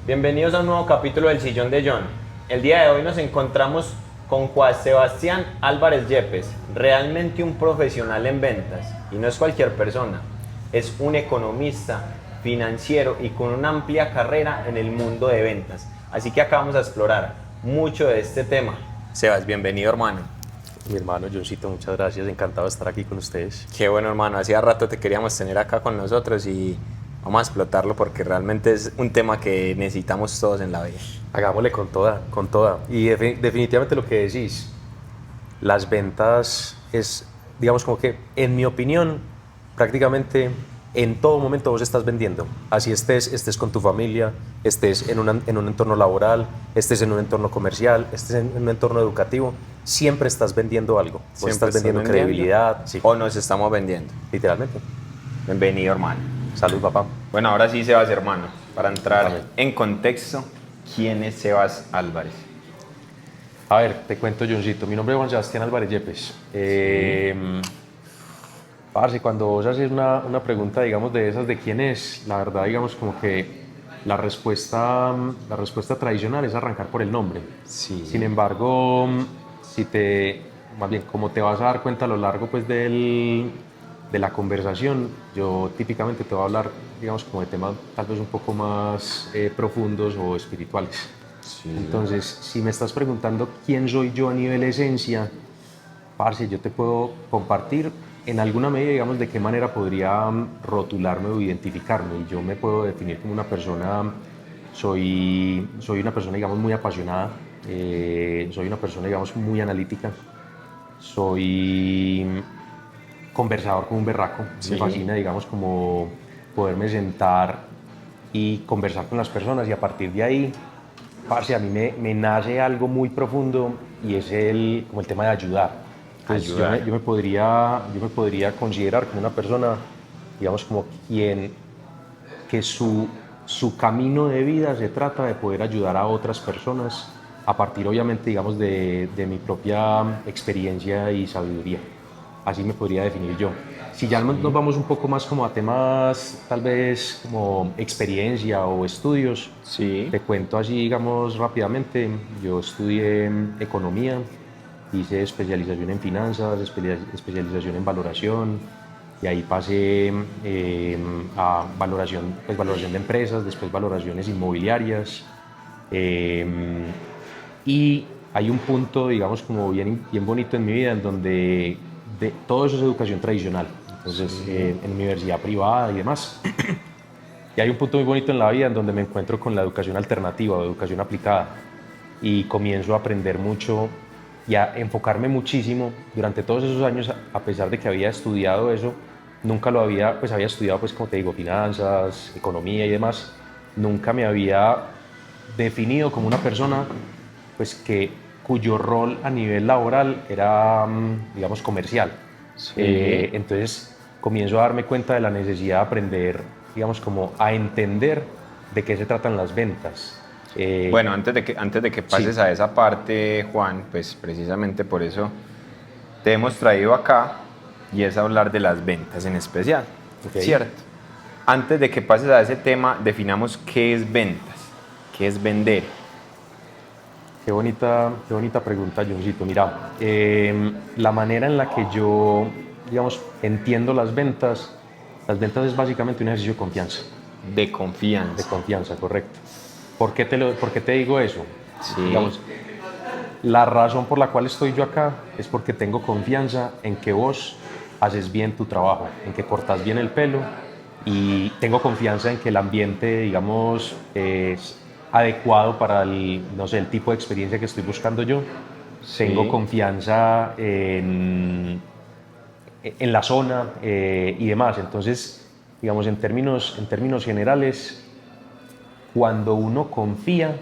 Bienvenidos a un nuevo capítulo del Sillón de John. El día de hoy nos encontramos con Juan Sebastián Álvarez Yepes, realmente un profesional en ventas, y no es cualquier persona, es un economista, financiero y con una amplia carrera en el mundo de ventas. Así que acá vamos a explorar mucho de este tema. Sebas, bienvenido, hermano. Mi hermano Johncito, muchas gracias, encantado de estar aquí con ustedes. Qué bueno, hermano, hacía rato te queríamos tener acá con nosotros y vamos a explotarlo porque realmente es un tema que necesitamos todos en la vida. Hagámosle con toda, con toda. Y definitivamente lo que decís, las ventas es, digamos como que, en mi opinión, prácticamente en todo momento vos estás vendiendo. Así estés con tu familia, estés en un entorno laboral, estés en un entorno comercial, estés en un entorno educativo, siempre estás vendiendo algo. Vos estás vendiendo credibilidad. Sí. O nos estamos vendiendo. Literalmente. Bienvenido, hermano. Salud, papá. Bueno, ahora sí, Sebas, hermano, para entrar Amén. en contexto, ¿quién es Sebas Álvarez? A ver, te cuento, Johncito. Mi nombre es Juan Sebastián Álvarez Yepes. Parce, cuando vos haces una pregunta, digamos, de esas de quién es, la verdad, digamos, como que la respuesta tradicional es arrancar por el nombre. Sí. Sin embargo, más bien, como te vas a dar cuenta a lo largo, pues, de la conversación, yo típicamente te voy a hablar, digamos, como de temas tal vez un poco más profundos o espirituales. Sí. Entonces, si me estás preguntando quién soy yo a nivel esencia, parce, yo te puedo compartir en alguna medida, digamos, de qué manera podría rotularme o identificarme. Y yo me puedo definir como una persona, soy una persona, digamos, muy apasionada, soy una persona, digamos, muy analítica, soy conversador como un berraco. Sí. Me fascina, digamos, como poderme sentar y conversar con las personas y a partir de ahí, parce, a mí me nace algo muy profundo y es como el tema de ayudar. Entonces, yo me podría considerar como una persona, digamos, como que su camino de vida se trata de poder ayudar a otras personas a partir, obviamente, digamos, de mi propia experiencia y sabiduría. Así me podría definir yo. Si ya nos vamos un poco más como a temas, tal vez como experiencia o estudios, Sí. te cuento así, digamos, rápidamente. Yo estudié economía, hice especialización en finanzas, especialización en valoración, y ahí pasé a valoración de empresas, después valoraciones inmobiliarias. Y hay un punto, digamos, como bien bonito en mi vida en donde todo eso es educación tradicional. Entonces, en universidad privada y demás. Y hay un punto muy bonito en la vida en donde me encuentro con la educación alternativa o educación aplicada y comienzo a aprender mucho y a enfocarme muchísimo durante todos esos años, a pesar de que había estudiado eso, nunca lo había, pues había estudiado, pues como te digo, finanzas, economía y demás, nunca me había definido como una persona, pues cuyo rol a nivel laboral era, digamos, comercial. Sí. Entonces comienzo a darme cuenta de la necesidad de aprender, digamos, como a entender de qué se tratan las ventas. Bueno, antes de que pases Sí. a esa parte, Juan, pues precisamente por eso te hemos traído acá y es hablar de las ventas en especial, Ok. ¿cierto? Antes de que pases a ese tema, definamos qué es ventas, qué es vender. Qué bonita pregunta, Johncito. Mira, la manera en la que yo, digamos, entiendo las ventas es básicamente un ejercicio de confianza. De De confianza. confianza, correcto. ¿Por qué te digo eso? Sí. Digamos, la razón por la cual estoy yo acá es porque tengo confianza en que vos haces bien tu trabajo, en que cortas bien el pelo, y tengo confianza en que el ambiente, digamos, es adecuado para no sé, el tipo de experiencia que estoy buscando yo. Sí. Tengo confianza en la zona y demás. Entonces, digamos, en términos generales, cuando uno confía,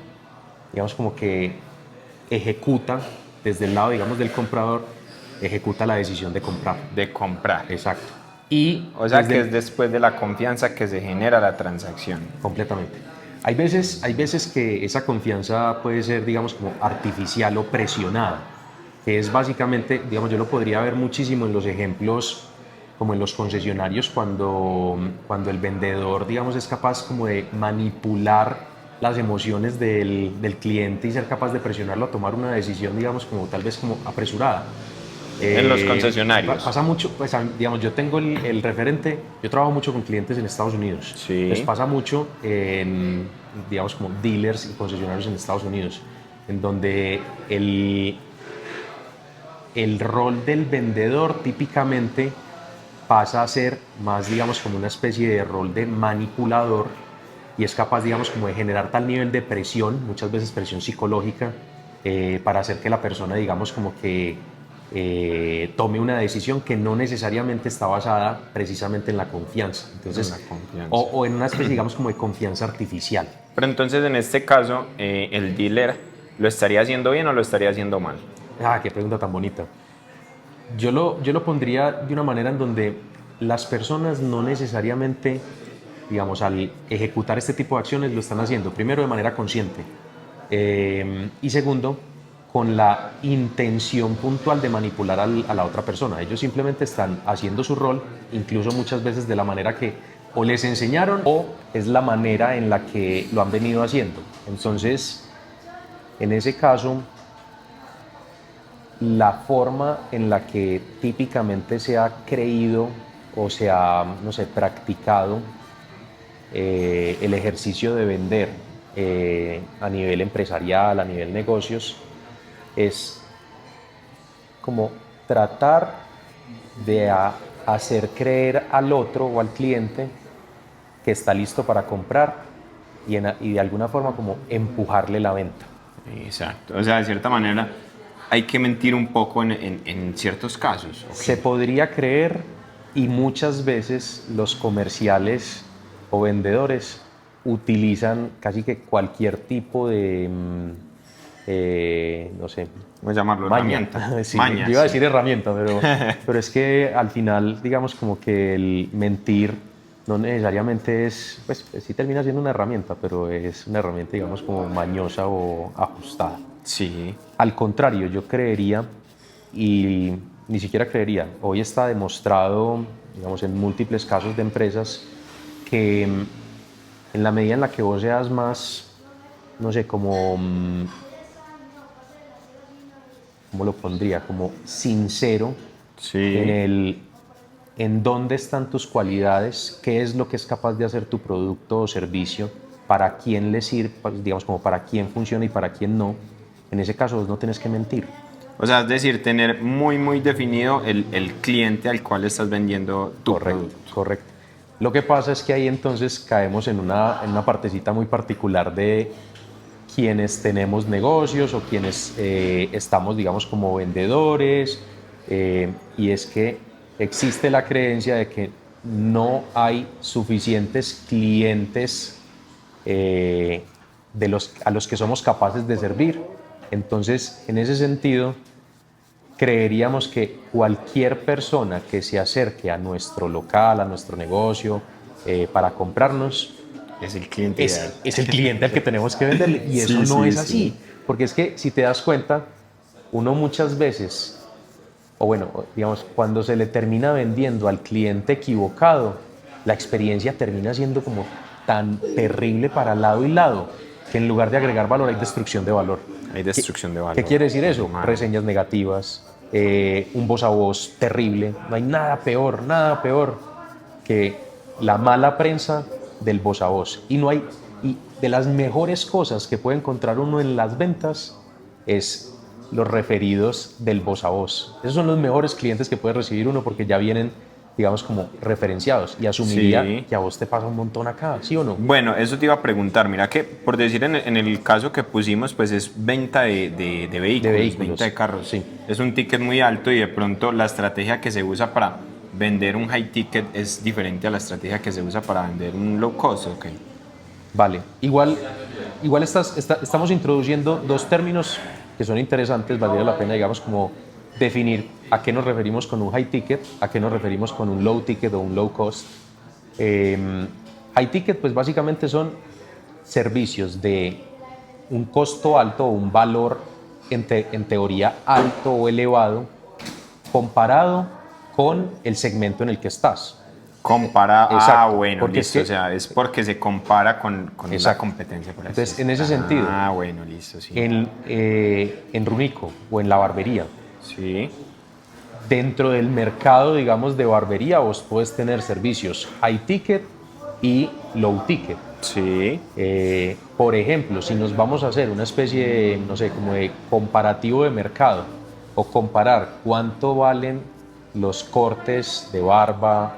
digamos, como que ejecuta desde el lado, digamos, del comprador, ejecuta la decisión de comprar. De comprar. Exacto. Y O sea que es después de la confianza que se genera la transacción. completamente. Hay veces que esa confianza puede ser, digamos, como artificial o presionada, que es básicamente, digamos, yo lo podría ver muchísimo en los ejemplos, como en los concesionarios, cuando el vendedor, digamos, es capaz como de manipular las emociones del cliente y ser capaz de presionarlo a tomar una decisión, digamos, como tal vez como apresurada. En los concesionarios. Pasa mucho, pues, digamos, yo tengo el referente, yo trabajo mucho con clientes en Estados Unidos. Sí. Les pasa mucho en, digamos, como dealers y concesionarios en Estados Unidos, en donde el rol del vendedor típicamente pasa a ser más, digamos, como una especie de rol de manipulador y es capaz, digamos, como de generar tal nivel de presión, muchas veces presión psicológica, para hacer que la persona, digamos, como que tome una decisión que no necesariamente está basada precisamente en la confianza. Entonces, En la confianza. O en una especie, digamos, como de confianza artificial. Pero entonces en este caso, el dealer lo estaría haciendo bien o lo estaría haciendo mal. Ah, qué pregunta tan bonita. Yo lo pondría de una manera en donde las personas no necesariamente, digamos, al ejecutar este tipo de acciones lo están haciendo, primero de manera consciente y segundo, con la intención puntual de manipular a la otra persona. Ellos simplemente están haciendo su rol, incluso muchas veces de la manera que o les enseñaron o es la manera en la que lo han venido haciendo. Entonces, en ese caso, la forma en la que típicamente se ha creído o se ha, no sé, practicado el ejercicio de vender a nivel empresarial, a nivel negocios, es como tratar de hacer creer al otro o al cliente que está listo para comprar y de alguna forma como empujarle la venta. Exacto. O sea, de cierta manera hay que mentir un poco en ciertos casos. Okay. Se podría creer y muchas veces los comerciales o vendedores utilizan casi que cualquier tipo de, no sé, Voy a llamarlo maña. herramienta. Sí, Maña, yo iba a sí. decir herramienta, pero es que al final, digamos, como que el mentir no necesariamente es, pues sí termina siendo una herramienta, pero es una herramienta, digamos, como mañosa o ajustada. Sí. Al contrario, yo creería, y ni siquiera creería, hoy está demostrado, digamos, en múltiples casos de empresas, que en la medida en la que vos seas más, no sé, como, ¿cómo lo pondría? Como sincero Sí. en dónde están tus cualidades, qué es lo que es capaz de hacer tu producto o servicio, para quién le sirve, digamos, como para quién funciona y para quién no. En ese caso vos no tienes que mentir. O sea, es decir, tener muy definido el cliente al cual estás vendiendo tu producto. Correcto. Lo que pasa es que ahí entonces caemos en una partecita muy particular de quienes tenemos negocios o quienes estamos, digamos, como vendedores, y es que existe la creencia de que no hay suficientes clientes a los que somos capaces de servir. Entonces, en ese sentido, creeríamos que cualquier persona que se acerque a nuestro local, a nuestro negocio, para comprarnos, Es el cliente ideal. es el cliente al que tenemos que venderle. Y eso Sí, no sí, es así. sí. Porque es que si te das cuenta, uno muchas veces, o bueno, digamos, cuando se le termina vendiendo al cliente equivocado, la experiencia termina siendo como tan terrible para lado y lado, que en lugar de agregar valor hay destrucción de valor. Hay destrucción de valor. ¿Qué quiere decir eso? Humano. Reseñas negativas, un voz a voz terrible. No hay nada peor que la mala prensa del voz a voz. Y de las mejores cosas que puede encontrar uno en las ventas es los referidos del voz a voz. Esos son los mejores clientes que puede recibir uno porque ya vienen, digamos, como referenciados. Y asumiría que a vos te pasa un montón acá, ¿sí o no? Bueno, eso te iba a preguntar. Mira que, por decir en el caso que pusimos, pues es venta de vehículos, venta de carros. Sí. Es un ticket muy alto y de pronto la estrategia que se usa para vender un high ticket es diferente a la estrategia que se usa para vender un low cost. Okay. Vale. Igual estamos introduciendo dos términos que son interesantes, valdría la pena, digamos, como definir a qué nos referimos con un high ticket, a qué nos referimos con un low ticket o un low cost. High ticket, pues básicamente son servicios de un costo alto o un valor en teoría alto o elevado comparado con el segmento en el que estás. Compara, Exacto, bueno, porque listo, es que- o sea, es porque se compara con la Exacto. competencia, por así Entonces, en decirlo. ese sentido, Ah, bueno, listo, sí. en Runico o en la barbería, Sí, dentro del mercado, digamos, de barbería, vos puedes tener servicios high ticket y low ticket. sí, Por ejemplo, si nos vamos a hacer una especie de, no sé, como de comparativo de mercado o comparar cuánto valen los cortes de barba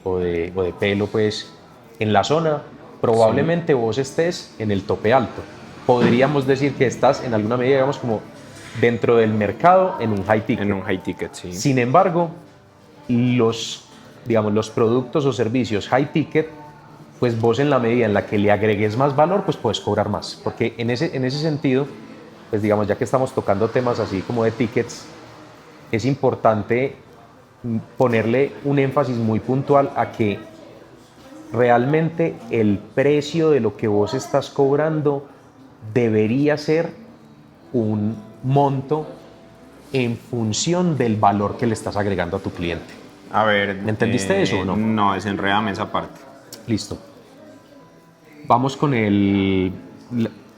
o de pelo, pues, en la zona, sí. probablemente vos estés en el tope alto. Podríamos decir que estás en alguna medida, digamos, como dentro del mercado en un high En ticket. un high ticket, sí. Sin embargo, digamos, los productos o servicios high ticket, pues vos en la medida en la que le agregues más valor, pues puedes cobrar más. Porque en ese sentido, pues digamos, ya que estamos tocando temas así como de tickets, es importante ponerle un énfasis muy puntual a que realmente el precio de lo que vos estás cobrando debería ser un monto en función del valor que le estás agregando a tu cliente. A ver, ¿Entendiste eso o no? no, desenrédame esa parte. Listo. Vamos con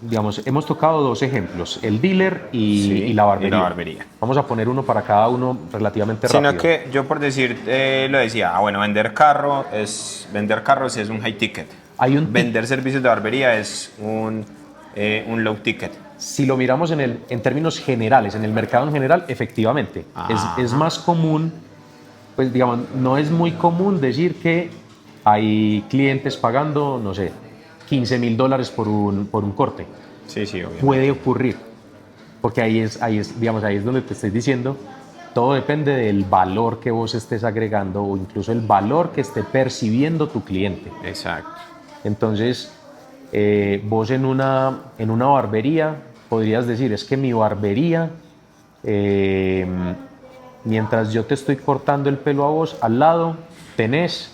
digamos, hemos tocado dos ejemplos, el dealer y Sí, la y la barbería. barbería. Vamos a poner uno para cada uno relativamente Sino rápido. que yo por decir, lo decía, bueno, vender carros es un high ticket. Vender servicios de barbería es un low ticket. Si lo miramos en términos generales, en el mercado en general, efectivamente, es Ajá. más común, pues digamos, no es muy común decir que hay clientes pagando, no sé, $15,000 por un corte. Sí, sí, obviamente. Puede ocurrir, porque digamos, ahí es donde te estoy diciendo, todo depende del valor que vos estés agregando o incluso el valor que esté percibiendo tu cliente. Exacto. Entonces, vos en una barbería podrías decir, es que mi barbería, eh, mientras yo te estoy cortando el pelo a vos, al lado tenés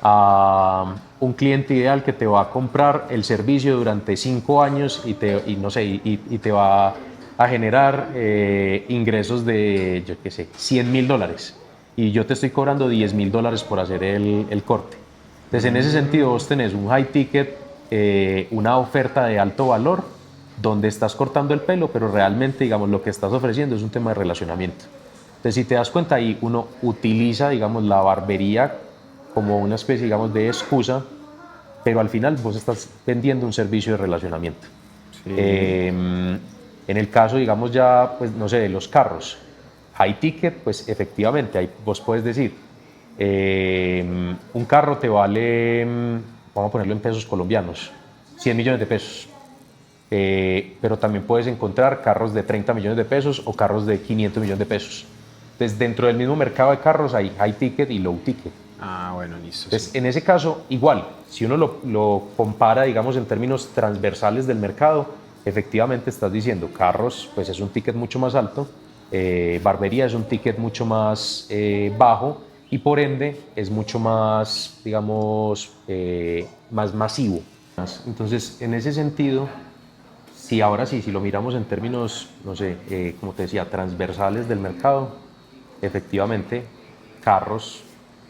a un cliente ideal que te va a comprar el servicio durante 5 años y no sé, y te va a generar ingresos de, yo qué sé, $100,000. Y yo te estoy cobrando $10,000 por hacer el corte. Entonces, en ese sentido, vos tenés un high ticket, una oferta de alto valor, donde estás cortando el pelo, pero realmente, digamos, lo que estás ofreciendo es un tema de relacionamiento. Entonces, si te das cuenta, ahí uno utiliza, digamos, la barbería como una especie, digamos, de excusa, pero al final vos estás vendiendo un servicio de relacionamiento. Sí. En el caso, digamos, ya, pues, no sé, de los carros, high ticket, pues efectivamente, ahí vos puedes decir, un carro te vale, vamos a ponerlo en pesos colombianos, 100 millones de pesos. Pero también puedes encontrar carros de 30 millones de pesos o carros de 500 millones de pesos. Entonces, dentro del mismo mercado de carros hay high ticket y low ticket. Ah, bueno, listo. Entonces, Sí. en ese caso, igual, si uno lo compara, digamos, en términos transversales del mercado, efectivamente estás diciendo, carros, pues es un ticket mucho más alto, barbería es un ticket mucho más bajo y por ende es mucho más, digamos, más masivo. Entonces, en ese sentido, si ahora sí, si lo miramos en términos, no sé, como te decía, transversales del mercado, efectivamente, carros,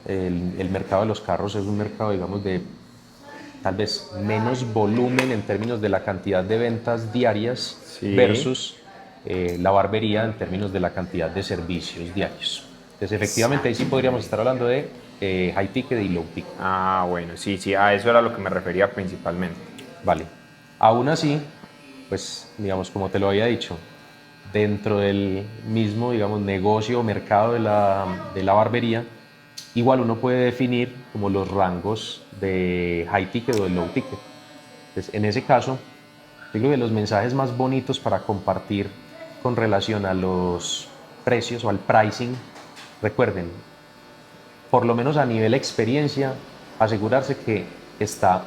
el mercado de los carros es un mercado, digamos, de tal vez menos volumen en términos de la cantidad de ventas diarias Sí. versus la barbería en términos de la cantidad de servicios diarios. Entonces, efectivamente, ahí sí podríamos estar hablando de high ticket y low ticket. Ah, bueno, sí, sí, a eso era lo que me refería principalmente. Vale. Aún así, pues, digamos, como te lo había dicho, dentro del mismo, digamos, negocio o mercado de la barbería, igual uno puede definir como los rangos de high ticket o de low ticket. Entonces, en ese caso, yo creo que los mensajes más bonitos para compartir con relación a los precios o al pricing, recuerden, por lo menos a nivel experiencia, asegurarse que está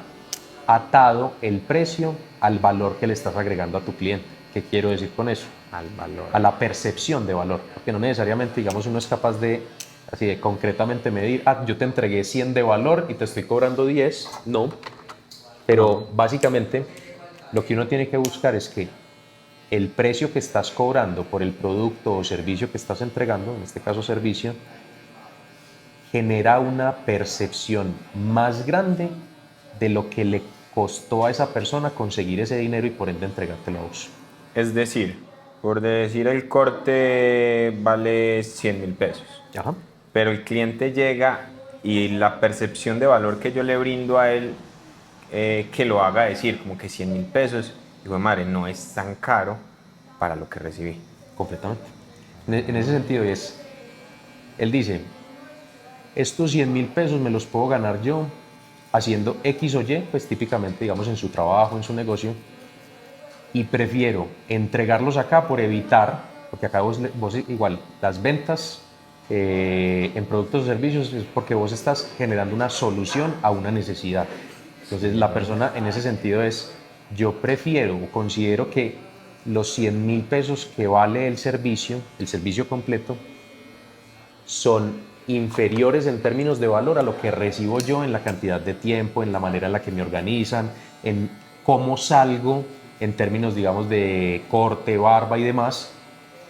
atado el precio al valor que le estás agregando a tu cliente. ¿Qué quiero decir con eso? Al valor. A la percepción de valor, porque no necesariamente, digamos, uno es capaz de, así de concretamente medir, yo te entregué 100 de valor y te estoy cobrando 10, no, pero básicamente lo que uno tiene que buscar es que el precio que estás cobrando por el producto o servicio que estás entregando, en este caso servicio, genera una percepción más grande de lo que le costó a esa persona conseguir ese dinero y por ende entregártelo a vos. Es decir, por decir el corte vale 100.000 pesos, Ajá. pero el cliente llega y la percepción de valor que yo le brindo a él, que lo haga decir como que 100.000 pesos, digo, madre, no es tan caro para lo que recibí. Completamente. En ese sentido él dice, estos 100.000 pesos me los puedo ganar yo haciendo X o Y, pues típicamente, digamos, en su trabajo, en su negocio, y prefiero entregarlos acá por evitar, porque acá vos igual, las ventas en productos o servicios es porque vos estás generando una solución a una necesidad. Entonces la persona en ese sentido yo prefiero o considero que los 100.000 pesos que vale el servicio completo, son inferiores en términos de valor a lo que recibo yo en la cantidad de tiempo, en la manera en la que me organizan, en cómo salgo en términos, digamos, de corte, barba y demás.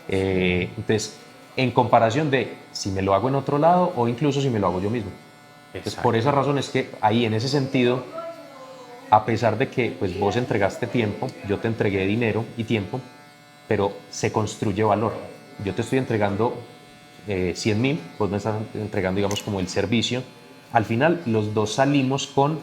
Entonces, en comparación de si me lo hago en otro lado o incluso si me lo hago yo mismo. Entonces, por esa razón es que ahí, en ese sentido, a pesar de que pues, vos entregaste tiempo, yo te entregué dinero y tiempo, pero se construye valor. Yo te estoy entregando 100.000, vos me estás entregando, digamos, como el servicio. Al final, los dos salimos con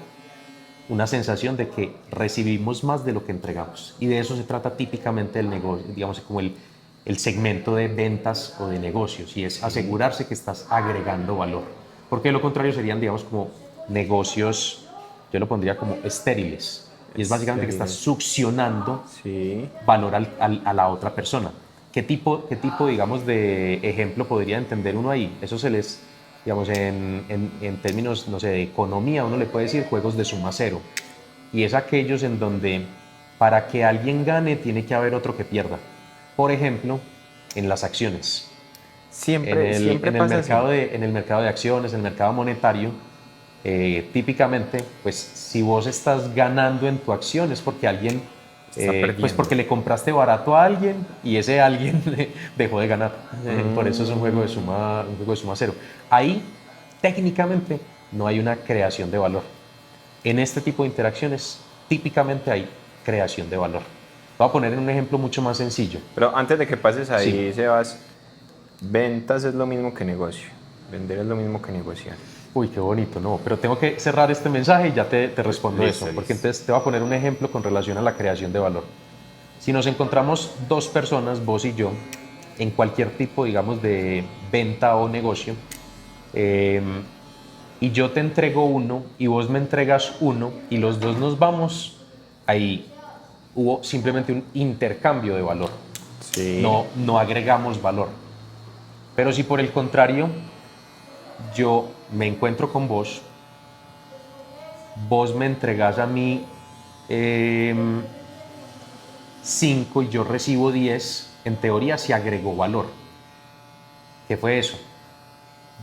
una sensación de que recibimos más de lo que entregamos. Y de eso se trata típicamente el negocio, digamos, como el segmento de ventas o de negocios, y es asegurarse que estás agregando valor. Porque de lo contrario serían, digamos, como negocios, yo lo pondría como estériles. Y es básicamente que estás succionando valor a la otra persona. ¿Qué tipo, digamos, de ejemplo podría entender uno ahí? Eso se les, digamos, en términos, no sé, de economía, uno le puede decir juegos de suma cero. Y es aquellos en donde para que alguien gane tiene que haber otro que pierda. Por ejemplo, en las acciones. Siempre En el mercado así. en el mercado de acciones, en el mercado monetario, típicamente, pues si vos estás ganando en tu acción es porque alguien, pues porque le compraste barato a alguien y ese alguien dejó de ganar. Por eso es un juego de suma cero. Ahí, técnicamente, no hay una creación de valor. En este tipo de interacciones, típicamente hay creación de valor. Voy a poner en un ejemplo mucho más sencillo. Pero antes de que pases ahí, Sí. Sebas, ventas es lo mismo que negocio. Vender es lo mismo que negociar. Uy, qué bonito, no, pero tengo que cerrar este mensaje y ya te respondo Listo, eso, porque listo. entonces te voy a poner un ejemplo con relación a la creación de valor. Si nos encontramos dos personas, vos y yo, en cualquier tipo, digamos, de venta o negocio, y yo te entrego uno y vos me entregas uno y los dos nos vamos, ahí hubo simplemente un intercambio de valor. Sí. No agregamos valor. Pero si por el contrario yo me encuentro con vos, vos me entregás a mí 5 y yo recibo 10, en teoría se agregó valor. ¿Qué fue eso?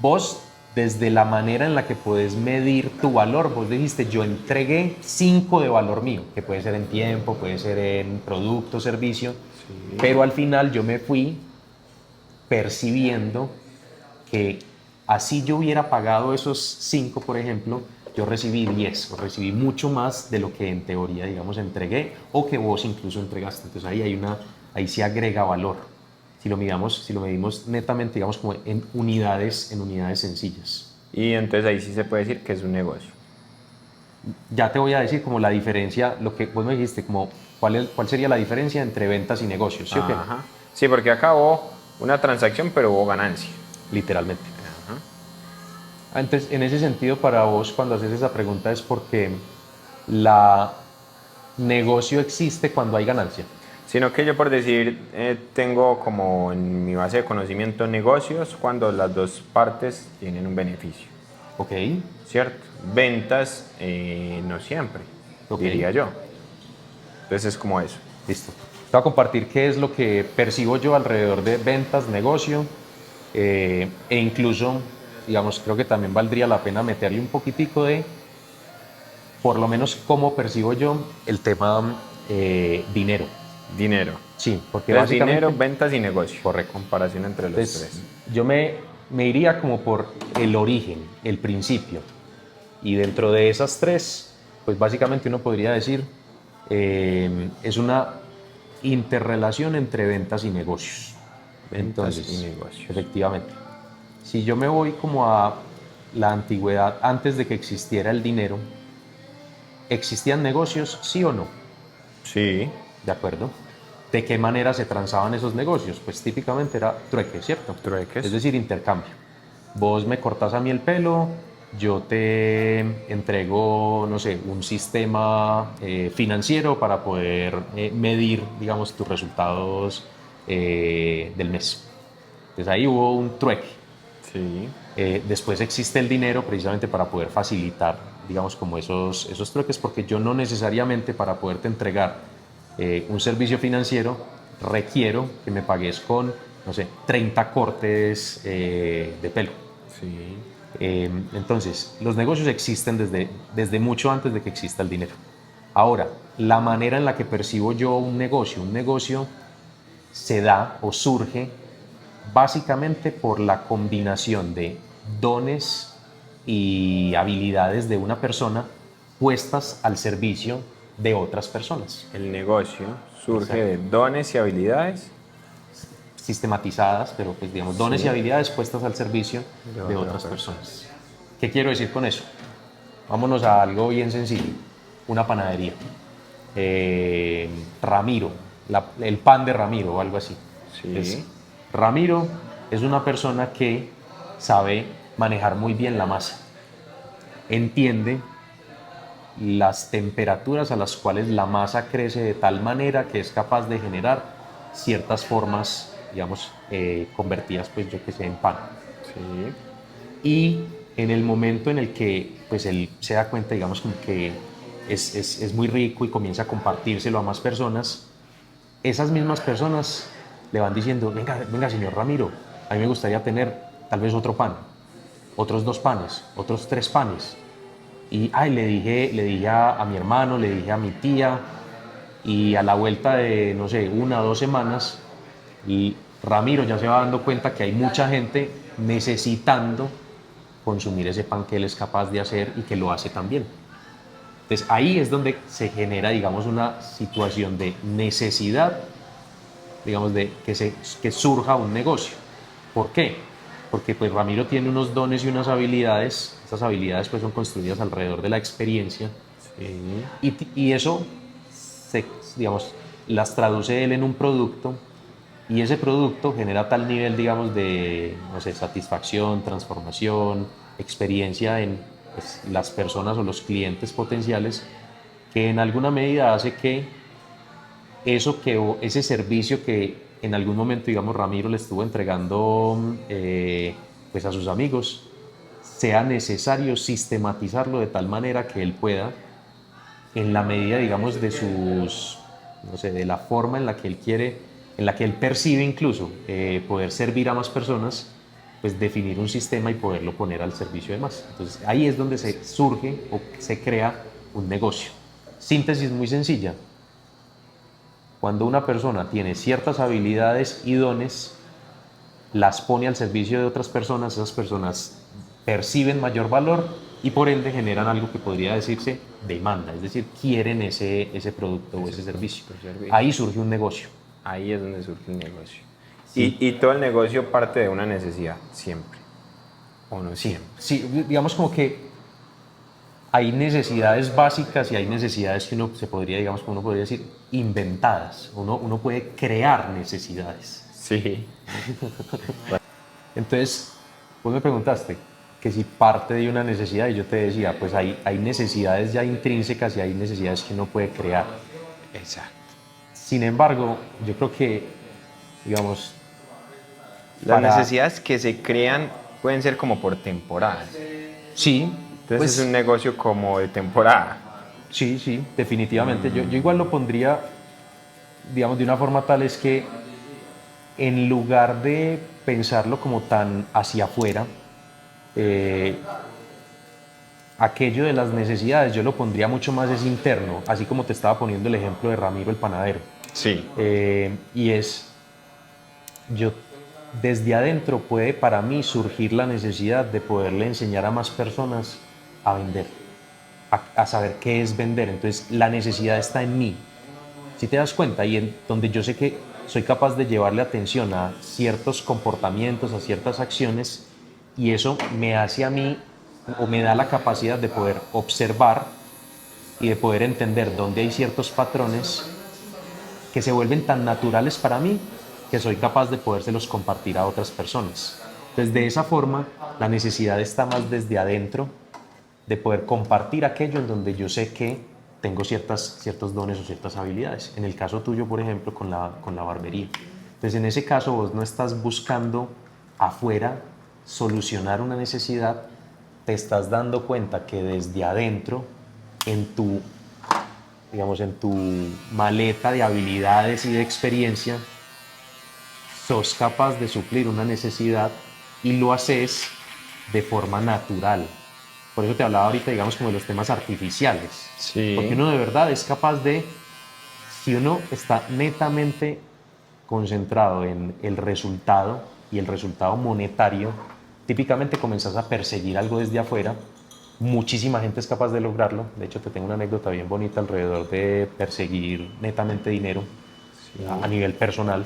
Vos, desde la manera en la que puedes medir tu valor, vos dijiste, yo entregué 5 de valor mío, que puede ser en tiempo, puede ser en producto, servicio, pero al final yo me fui percibiendo que así yo hubiera pagado esos 5, por ejemplo, yo recibí 10 o recibí mucho más de lo que en teoría, digamos, entregué o que vos incluso entregaste. Entonces ahí se agrega valor. Si lo medimos netamente, digamos, como en unidades sencillas. Y entonces ahí sí se puede decir que es un negocio. Ya te voy a decir como la diferencia, lo que vos me dijiste, como cuál sería la diferencia entre ventas y negocios, ¿sí o qué? Ajá. Sí, porque acá hubo una transacción, pero hubo ganancia. Literalmente. Entonces, en ese sentido, para vos, cuando haces esa pregunta, es porque la negocio existe cuando hay ganancia. Sino que yo, por decir, tengo como en mi base de conocimiento negocios cuando las dos partes tienen un beneficio. Ok. ¿Cierto? Ventas no siempre, diría yo. Entonces es como eso. Listo. Te voy a compartir qué es lo que percibo yo alrededor de ventas, negocio, e incluso, digamos, creo que también valdría la pena meterle un poquitico de, por lo menos, cómo percibo yo el tema dinero. Dinero. Sí, porque Entonces, básicamente... dinero, ventas y negocio. Correcto. Comparación entre los tres. Yo me me iría como por el origen, el principio. Y dentro de esas tres, pues básicamente uno podría decir, es una interrelación entre ventas y negocios. Ventas Entonces, y negocios. efectivamente, si yo me voy como a la antigüedad, antes de que existiera el dinero, ¿existían negocios, sí o no? Sí, ¿De acuerdo? ¿De qué manera se transaban esos negocios? Pues típicamente era trueque, ¿cierto? trueques. Es decir, intercambio. Vos me cortás a mí el pelo, yo te entrego, no sé, un sistema financiero para poder medir, digamos, tus resultados del mes. Entonces ahí hubo un trueque. Sí, Después existe el dinero precisamente para poder facilitar, digamos, como esos trueques, porque yo no necesariamente para poderte entregar un servicio financiero requiero que me pagues con, no sé, 30 cortes de pelo. sí. Entonces, los negocios existen desde mucho antes de que exista el dinero. Ahora, la manera en la que percibo yo un negocio se da o surge básicamente por la combinación de dones y habilidades de una persona puestas al servicio de otras personas, El negocio surge Exacto. de dones y habilidades sistematizadas, pero pues digamos, dones Sí. y habilidades puestas al servicio De de otra otras persona. personas. ¿Qué quiero decir con eso? Vámonos a algo bien sencillo, una panadería. Ramiro, el pan de Ramiro o algo así. Sí. Ramiro es una persona que sabe manejar muy bien la masa, entiende las temperaturas a las cuales la masa crece de tal manera que es capaz de generar ciertas formas, digamos, convertidas, pues yo que sé, en pan. Sí. Y en el momento en el que pues él se da cuenta, digamos, como que es muy rico y comienza a compartírselo a más personas, esas mismas personas le van diciendo, venga, venga, señor Ramiro, a mí me gustaría tener tal vez otro pan, otros 2 panes, otros 3 panes. Y ay, le dije a mi hermano, le dije a mi tía, y a la vuelta de, no sé, 1 o 2 semanas, y Ramiro ya se va dando cuenta que hay mucha gente necesitando consumir ese pan que él es capaz de hacer y que lo hace también. Entonces ahí es donde se genera, digamos, una situación de necesidad, digamos, de que surja un negocio. ¿Por qué? Porque pues Ramiro tiene unos dones y unas habilidades, estas habilidades pues son construidas alrededor de la experiencia Sí. y eso, se, digamos, las traduce él en un producto y ese producto genera tal nivel, digamos, de, no sé, satisfacción, transformación, experiencia en pues, las personas o los clientes potenciales que en alguna medida hace que ese servicio que en algún momento, digamos, Ramiro le estuvo entregando pues a sus amigos, sea necesario sistematizarlo de tal manera que él pueda, en la medida, digamos, de sus, no sé, de la forma en la que él quiere, en la que él percibe incluso poder servir a más personas, pues definir un sistema y poderlo poner al servicio de más. Entonces ahí es donde se surge o se crea un negocio. Síntesis muy sencilla. Cuando una persona tiene ciertas habilidades y dones, las pone al servicio de otras personas, esas personas perciben mayor valor y por ende generan algo que podría decirse demanda, es decir, quieren ese producto o ese servicio. Ahí surge un negocio. Ahí es donde surge el negocio. Sí. Y todo el negocio parte de una necesidad, siempre. ¿O no Sí, siempre? sí, digamos como que hay necesidades básicas y hay necesidades que uno se podría, digamos, como uno podría decir, inventadas. Uno puede crear necesidades. Sí. Entonces, vos me preguntaste que si parte de una necesidad y yo te decía, pues hay necesidades ya intrínsecas y hay necesidades que uno puede crear. Exacto. Sin embargo, yo creo que, digamos, Las para... necesidades que se crean pueden ser como por temporadas. Sí, Entonces pues es un negocio como de temporada. sí, sí, definitivamente. Yo igual lo pondría, digamos, de una forma tal es que en lugar de pensarlo como tan hacia afuera, eh, aquello de las necesidades yo lo pondría mucho más es interno, así como te estaba poniendo el ejemplo de Ramiro el panadero. Sí. Y es, yo desde adentro puede para mí surgir la necesidad de poderle enseñar a más personas a vender, a saber qué es vender. Entonces la necesidad está en mí. Si te das cuenta, y en donde yo sé que soy capaz de llevarle atención a ciertos comportamientos, a ciertas acciones, y eso me hace a mí, o me da la capacidad de poder observar y de poder entender dónde hay ciertos patrones que se vuelven tan naturales para mí que soy capaz de podérselos compartir a otras personas. Entonces, de esa forma, la necesidad está más desde adentro de poder compartir aquello en donde yo sé que tengo ciertos dones o ciertas habilidades. En el caso tuyo, por ejemplo, con la barbería. Entonces, en ese caso, vos no estás buscando afuera solucionar una necesidad, te estás dando cuenta que desde adentro, en tu, digamos, en tu maleta de habilidades y de experiencia, sos capaz de suplir una necesidad y lo haces de forma natural. Por eso te hablaba ahorita, digamos, como de los temas artificiales. Sí. Porque uno de verdad es capaz de, si uno está netamente concentrado en el resultado y el resultado monetario, típicamente comenzás a perseguir algo desde afuera. Muchísima gente es capaz de lograrlo. De hecho, te tengo una anécdota bien bonita alrededor de perseguir netamente dinero a nivel personal.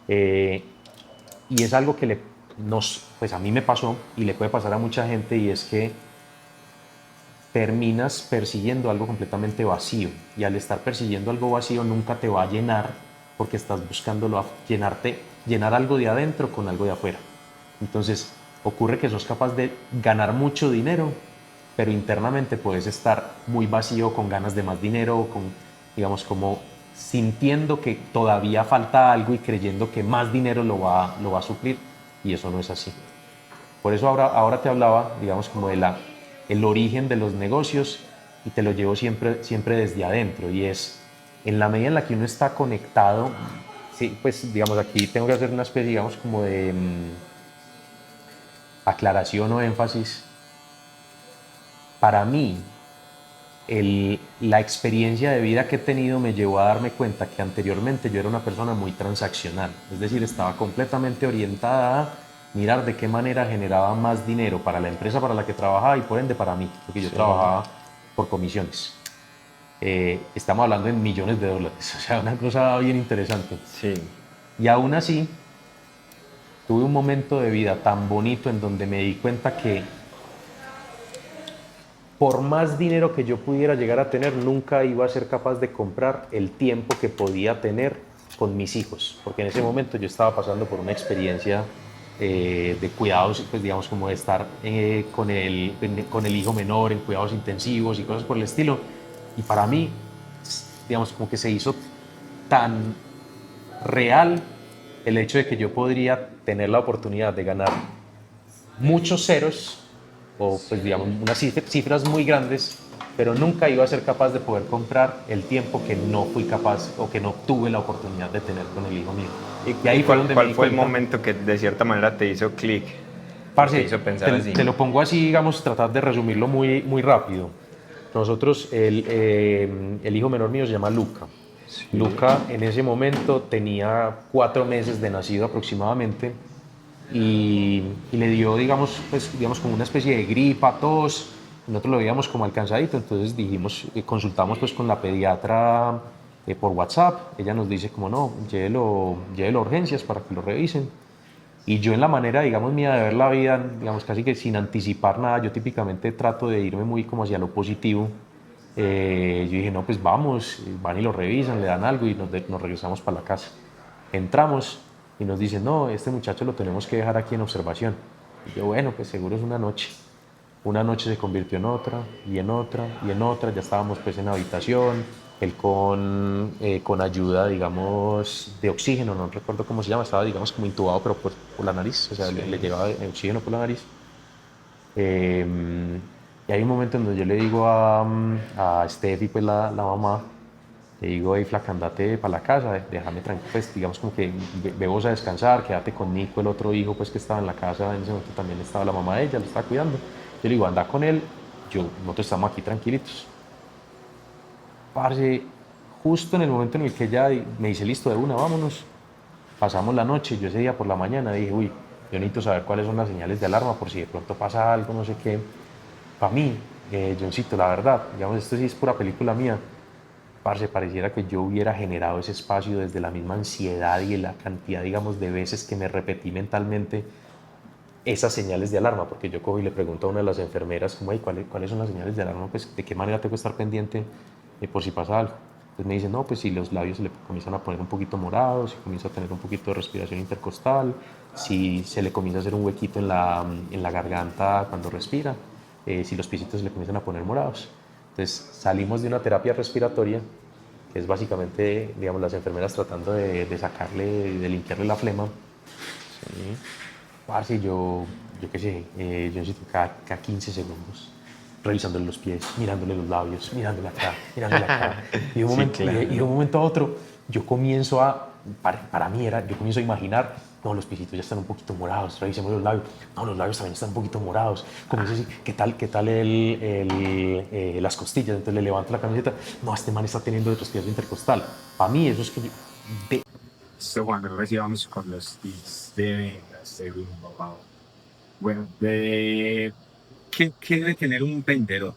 Y es algo que pues a mí me pasó y le puede pasar a mucha gente, y es que terminas persiguiendo algo completamente vacío, y al estar persiguiendo algo vacío nunca te va a llenar porque estás buscándolo llenar algo de adentro con algo de afuera. Entonces ocurre que sos capaz de ganar mucho dinero, pero internamente puedes estar muy vacío, con ganas de más dinero, con, digamos, como sintiendo que todavía falta algo y creyendo que más dinero lo va a suplir, y eso no es así. Por eso ahora te hablaba, digamos, como de el origen de los negocios, y te lo llevo siempre desde adentro, y es en la medida en la que uno está conectado. Sí, pues digamos, aquí tengo que hacer una especie, digamos, como de aclaración o énfasis. Para mí, la experiencia de vida que he tenido me llevó a darme cuenta que anteriormente yo era una persona muy transaccional, es decir, estaba completamente orientada a mirar de qué manera generaba más dinero para la empresa para la que trabajaba y por ende para mí, porque yo trabajaba por comisiones. Estamos hablando en millones de dólares, o sea, una cosa bien interesante. Sí. Y aún así, tuve un momento de vida tan bonito en donde me di cuenta que por más dinero que yo pudiera llegar a tener, nunca iba a ser capaz de comprar el tiempo que podía tener con mis hijos, porque en ese momento yo estaba pasando por una experiencia de cuidados, pues digamos, como de estar con el hijo menor en cuidados intensivos y cosas por el estilo. Y para mí, digamos, como que se hizo tan real el hecho de que yo podría tener la oportunidad de ganar muchos ceros, o pues digamos unas cifras muy grandes, pero nunca iba a ser capaz de poder comprar el tiempo que no fui capaz o que no tuve la oportunidad de tener con el hijo mío. ¿Y ahí fue donde ¿cuál fue el momento que de cierta manera te hizo clic? Parce, Te hizo pensar así. te lo pongo así, digamos, tratar de resumirlo muy rápido. Nosotros, el hijo menor mío se llama Luca. Sí. Luca en ese momento tenía 4 meses de nacido aproximadamente, y le dio, digamos, como una especie de gripa, tos. Nosotros lo veíamos como alcanzadito, entonces dijimos, consultamos pues con la pediatra por WhatsApp. Ella nos dice como no, llévelo a urgencias para que lo revisen. Y yo, en la manera, digamos, mía de ver la vida, digamos, casi que sin anticipar nada, yo típicamente trato de irme muy como hacia lo positivo. Yo dije, no, pues vamos, van y lo revisan, le dan algo y nos regresamos para la casa. Entramos y nos dicen, no, este muchacho lo tenemos que dejar aquí en observación. Y yo, bueno, pues seguro es una noche. Una noche se convirtió en otra, y en otra, y en otra. Ya estábamos pues en habitación, él con ayuda, digamos, de oxígeno, no recuerdo cómo se llama, estaba, digamos, como intubado, pero por la nariz, o sea, sí. le llegaba oxígeno por la nariz. Y hay un momento en donde yo le digo a Steffi, pues la mamá, le digo, hey, flaca, andate para la casa, déjame tranquilo, pues digamos como que ve vos a descansar, quédate con Nico, el otro hijo pues que estaba en la casa. En ese momento también estaba la mamá de ella, lo estaba cuidando. Yo le digo, anda con él, nosotros estamos aquí tranquilitos. Parce, justo en el momento en el que ella me dice, listo, de una, vámonos, Pasamos la noche, yo ese día por la mañana dije, uy, yo necesito saber cuáles son las señales de alarma por si de pronto pasa algo, no sé qué. Para mí, Johncito, la verdad, digamos, esto sí es pura película mía, parce, pareciera que yo hubiera generado ese espacio desde la misma ansiedad y la cantidad, digamos, de veces que me repetí mentalmente esas señales de alarma, porque yo cojo y le pregunto a una de las enfermeras, como, ¿cuáles son las señales de alarma? Pues, ¿de qué manera tengo que estar pendiente por si pasa algo? Pues me dicen, no, pues si los labios se le comienzan a poner un poquito morados, si comienza a tener un poquito de respiración intercostal, si se le comienza a hacer un huequito en la garganta cuando respira, si los pisitos se le comienzan a poner morados. Entonces salimos de una terapia respiratoria, que es básicamente, digamos, las enfermeras tratando de sacarle, de limpiarle la flema. Sí. Parce, yo qué sé, yo necesito cada 15 segundos revisándole los pies, mirándole los labios, mirándole acá. Y de un Sí, momento, claro. y de un momento a otro, yo comienzo para mí era, yo comienzo a imaginar, no, los pisitos ya están un poquito morados, revisemos los labios, no, los labios también están un poquito morados. Comienzo así, qué tal las costillas? Entonces le levanto la camiseta, no, este man está teniendo respiración intercostal. Para mí eso es que Esto cuando recibamos con los tips de ventas de Grupo. Bueno, ¿qué debe tener un vendedor?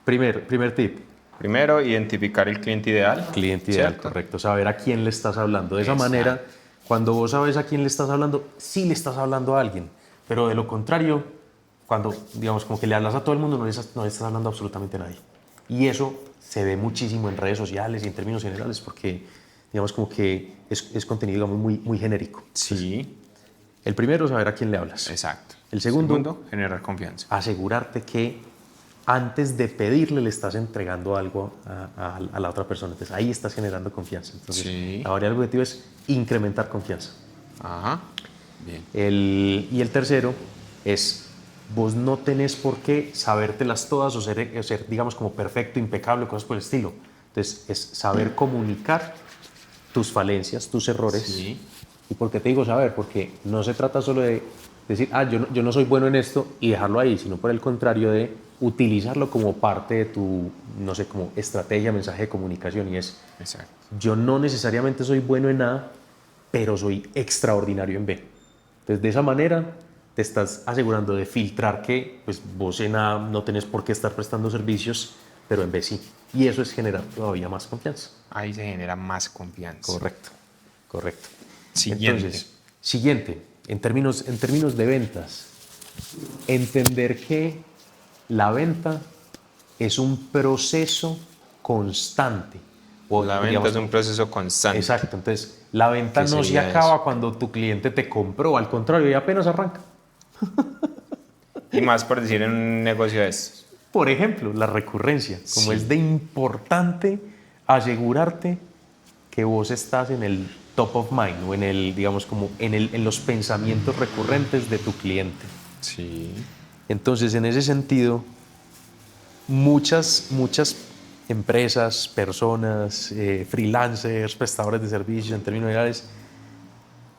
primer tip, Primero, identificar el cliente ideal. cliente ideal, ¿Cierto? correcto. Saber a quién le estás hablando. De esa Exacto. manera, cuando vos sabes a quién le estás hablando, sí le estás hablando a alguien. Pero de lo contrario, cuando, digamos, como que le hablas a todo el mundo, no le estás hablando a absolutamente a nadie. Y eso se ve muchísimo en redes sociales y en términos generales, porque, digamos, como que es contenido, digamos, muy genérico. Sí, El primero, saber a quién le hablas. exacto. El segundo, generar confianza. asegurarte que antes de pedirle le estás entregando algo a la otra persona. Entonces ahí estás generando confianza. Entonces Sí. la variable objetivo es incrementar confianza. Ajá. Bien. Y el tercero es, vos no tenés por qué sabértelas todas o ser, digamos, como perfecto, impecable, cosas por el estilo. Entonces es saber comunicar tus falencias, tus errores. Sí. ¿Y por qué te digo saber? Porque no se trata solo de decir, yo no soy bueno en esto y dejarlo ahí, sino por el contrario de utilizarlo como parte de tu, no sé, como estrategia, mensaje de comunicación. Y es, Exacto. yo no necesariamente soy bueno en A, pero soy extraordinario en B. Entonces, de esa manera te estás asegurando de filtrar que pues, vos en A no tenés por qué estar prestando servicios, pero en B sí. Y eso es generar todavía más confianza. Ahí se genera más confianza. Correcto, correcto. Siguiente. Entonces, siguiente, en términos de ventas, entender que la venta es un proceso constante. O, La venta digamos, es un proceso constante. exacto, entonces la venta ¿Qué no se sería acaba eso? cuando tu cliente te compró, al contrario, y apenas arranca. Y más por decir en un negocio de estos. Por ejemplo, la recurrencia, como Sí. es de importante asegurarte que vos estás en el top of mind o en el, digamos, como en los pensamientos recurrentes de tu cliente. Sí. Entonces, en ese sentido, muchas empresas, personas, freelancers, prestadores de servicios en términos generales,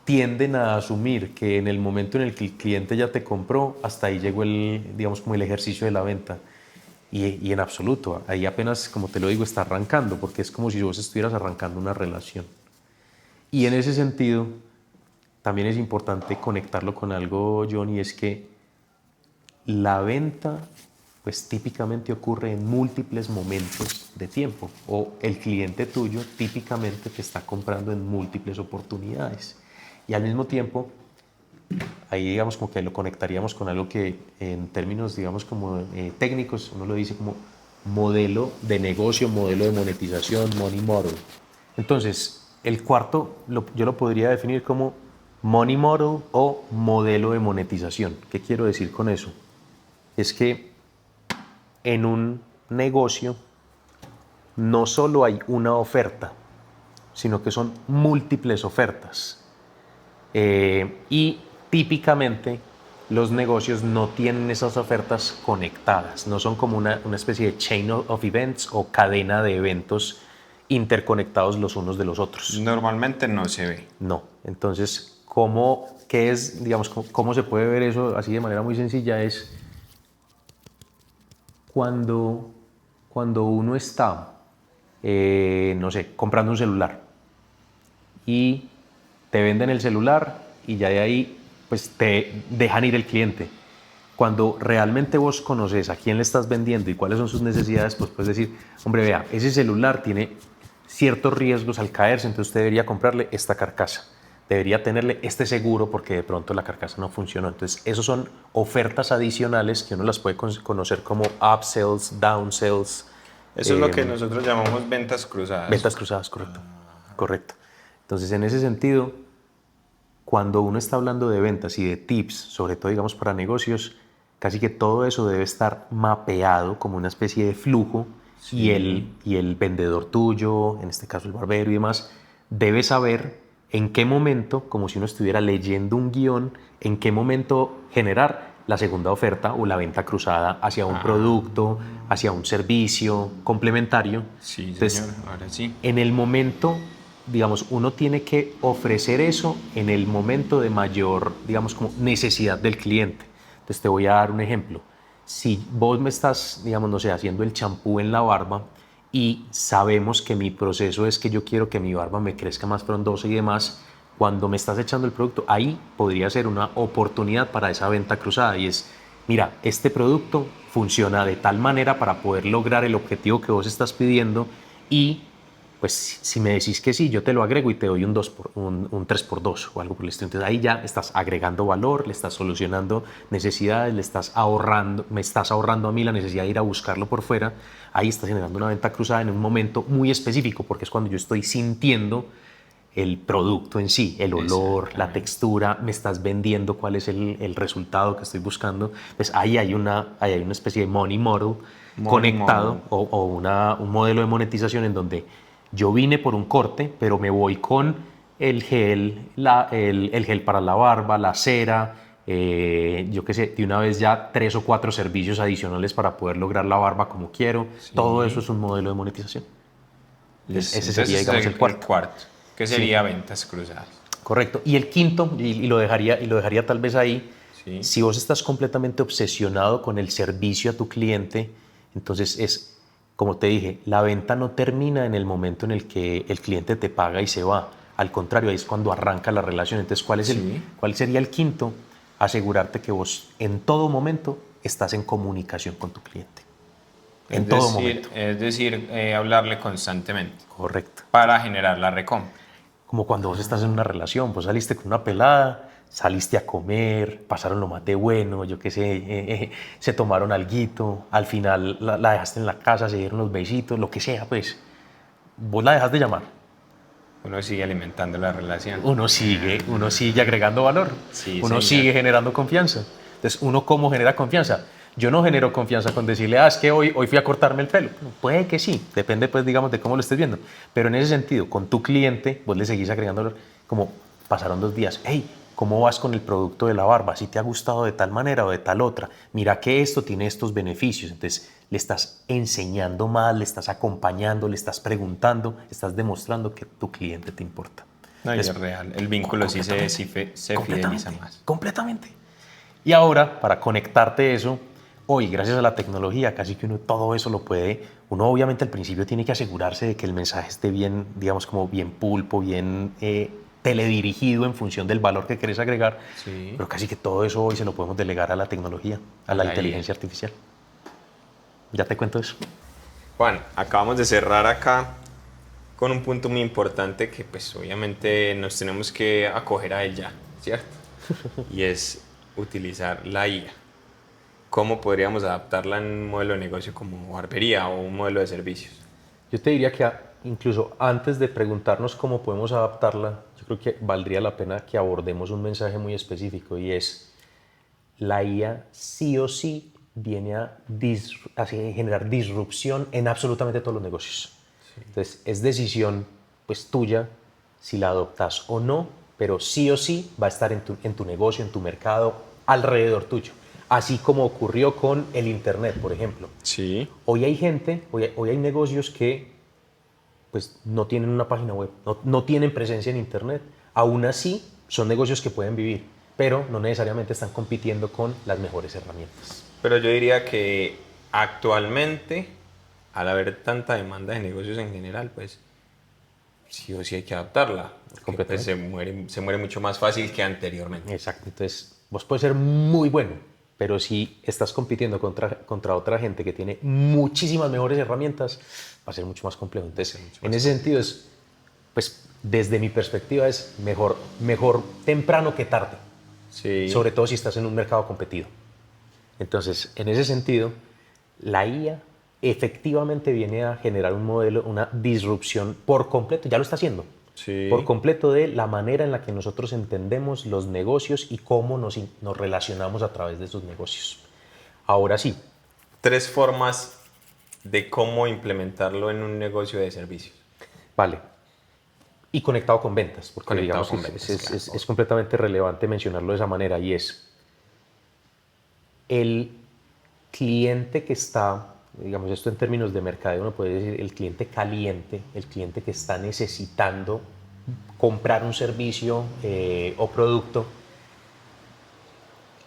tienden a asumir que en el momento en el que el cliente ya te compró, hasta ahí llegó digamos, como el ejercicio de la venta. Y en absoluto, ahí apenas, como te lo digo, está arrancando, porque es como si vos estuvieras arrancando una relación. Y en ese sentido, también es importante conectarlo con algo, John, y es que la venta, pues típicamente ocurre en múltiples momentos de tiempo, o el cliente tuyo típicamente te está comprando en múltiples oportunidades. Y al mismo tiempo, ahí digamos como que lo conectaríamos con algo que en términos digamos como técnicos uno lo dice como modelo de negocio, modelo de monetización, money model. Entonces, el cuarto yo lo podría definir como money model o modelo de monetización. ¿Qué quiero decir con eso? Es que en un negocio no solo hay una oferta, sino que son múltiples ofertas. Y típicamente los negocios no tienen esas ofertas conectadas, no son como una especie de chain of events o cadena de eventos interconectados los unos de los otros. Normalmente no se ve. No. Entonces, ¿qué es, digamos, cómo se puede ver eso así de manera muy sencilla? Es cuando uno está, no sé, comprando un celular y te venden el celular y ya de ahí pues te dejan ir el cliente. Cuando realmente vos conoces a quién le estás vendiendo y cuáles son sus necesidades, pues puedes decir, hombre, vea, ese celular tiene ciertos riesgos al caerse, entonces usted debería comprarle esta carcasa, debería tenerle este seguro porque de pronto la carcasa no funcionó. Entonces, esos son ofertas adicionales que uno las puede conocer como upsells, downsells. Eso es lo que nosotros llamamos ventas cruzadas. Ventas cruzadas, correcto. Correcto. Entonces, en ese sentido, cuando uno está hablando de ventas y de tips, sobre todo, digamos, para negocios, casi que todo eso debe estar mapeado como una especie de flujo. Sí. Y el vendedor tuyo, en este caso el barbero y demás, debe saber en qué momento, como si uno estuviera leyendo un guión, en qué momento generar la segunda oferta o la venta cruzada hacia un producto, hacia un servicio complementario. Sí, entonces, señor, ahora sí. En el momento, digamos, uno tiene que ofrecer eso en el momento de mayor, digamos, como necesidad del cliente. Entonces te voy a dar un ejemplo. Si vos me estás, digamos, no sé, haciendo el champú en la barba y sabemos que mi proceso es que yo quiero que mi barba me crezca más frondosa y demás, cuando me estás echando el producto, ahí podría ser una oportunidad para esa venta cruzada y es, mira, este producto funciona de tal manera para poder lograr el objetivo que vos estás pidiendo y pues si me decís que sí, yo te lo agrego y te doy un 3x2 o algo por el estilo. Entonces ahí ya estás agregando valor, le estás solucionando necesidades, me estás ahorrando a mí la necesidad de ir a buscarlo por fuera. Ahí estás generando una venta cruzada en un momento muy específico porque es cuando yo estoy sintiendo el producto en sí, el olor, la textura, me estás vendiendo cuál es el resultado que estoy buscando. Pues ahí hay una especie de money model conectado model. O un modelo de monetización en donde yo vine por un corte, pero me voy con el gel, el gel para la barba, la cera, yo qué sé, de una vez ya 3 o 4 servicios adicionales para poder lograr la barba como quiero. Sí. Todo eso es un modelo de monetización. Ese sería, digamos, el cuarto. Que sería ventas cruzadas. Correcto. Y el quinto, y lo dejaría tal vez ahí, si vos estás completamente obsesionado con el servicio a tu cliente, entonces es, como te dije, la venta no termina en el momento en el que el cliente te paga y se va. Al contrario, ahí es cuando arranca la relación. Entonces, ¿cuál sería el quinto? Asegurarte que vos en todo momento estás en comunicación con tu cliente. En todo momento. Es decir, hablarle constantemente. Correcto. Para generar la recompra. Como cuando vos estás en una relación, pues saliste con una pelada, saliste a comer, pasaron lo más de bueno, yo qué sé, se tomaron alguito, al final la dejaste en la casa, se dieron los besitos, lo que sea, pues vos la dejas de llamar. Uno sigue alimentando la relación. Uno sigue agregando valor, sí, uno sigue generando confianza. Entonces, ¿uno cómo genera confianza? Yo no genero confianza con decirle, es que hoy fui a cortarme el pelo. Puede que sí, depende pues digamos de cómo lo estés viendo. Pero en ese sentido, con tu cliente, vos le seguís agregando valor. Como pasaron 2 días, hey, ¿cómo vas con el producto de la barba? ¿Si te ha gustado de tal manera o de tal otra? Mira que esto tiene estos beneficios. Entonces le estás enseñando más, le estás acompañando, le estás preguntando, estás demostrando que tu cliente te importa. No, es real, el vínculo sí se fideliza más. Completamente. Y ahora, para conectarte eso, hoy, gracias a la tecnología, casi que uno todo eso lo puede. Uno obviamente al principio tiene que asegurarse de que el mensaje esté bien, digamos como bien pulpo, bien teledirigido en función del valor que querés agregar. Sí. Pero casi que todo eso hoy se lo podemos delegar a la tecnología, a la inteligencia artificial. Ya te cuento eso. Juan, acabamos de cerrar acá con un punto muy importante que pues obviamente nos tenemos que acoger a él ya, ¿cierto? Y es utilizar la IA. ¿Cómo podríamos adaptarla en un modelo de negocio como barbería o un modelo de servicios? Yo te diría que incluso antes de preguntarnos cómo podemos adaptarla, yo creo que valdría la pena que abordemos un mensaje muy específico y es la IA sí o sí viene a generar disrupción en absolutamente todos los negocios. Sí. Entonces es decisión pues tuya si la adoptas o no, pero sí o sí va a estar en tu negocio, en tu mercado, alrededor tuyo. Así como ocurrió con el Internet, por ejemplo. Sí. Hoy hay negocios que pues, no tienen una página web, no tienen presencia en Internet. Aún así, son negocios que pueden vivir, pero no necesariamente están compitiendo con las mejores herramientas. Pero yo diría que actualmente, al haber tanta demanda de negocios en general, pues sí o sí hay que adaptarla. Porque pues, se muere mucho más fácil que anteriormente. Exacto. Entonces, vos puedes ser muy bueno, pero si estás compitiendo contra otra gente que tiene muchísimas mejores herramientas, va a ser mucho más complejo. Entonces, en ese sentido, pues, desde mi perspectiva, es mejor temprano que tarde. Sí. Sobre todo si estás en un mercado competido. Entonces, en ese sentido, la IA efectivamente viene a generar un modelo, una disrupción por completo, ya lo está haciendo, Sí. por completo de la manera en la que nosotros entendemos los negocios y cómo nos relacionamos a través de esos negocios. Ahora sí. 3 formas de cómo implementarlo en un negocio de servicios. Vale. Y conectado con ventas, porque Conectado digamos con ventas, claro. es completamente relevante mencionarlo de esa manera, y es el cliente que está, digamos esto en términos de mercadeo, uno puede decir el cliente caliente, el cliente que está necesitando comprar un servicio o producto,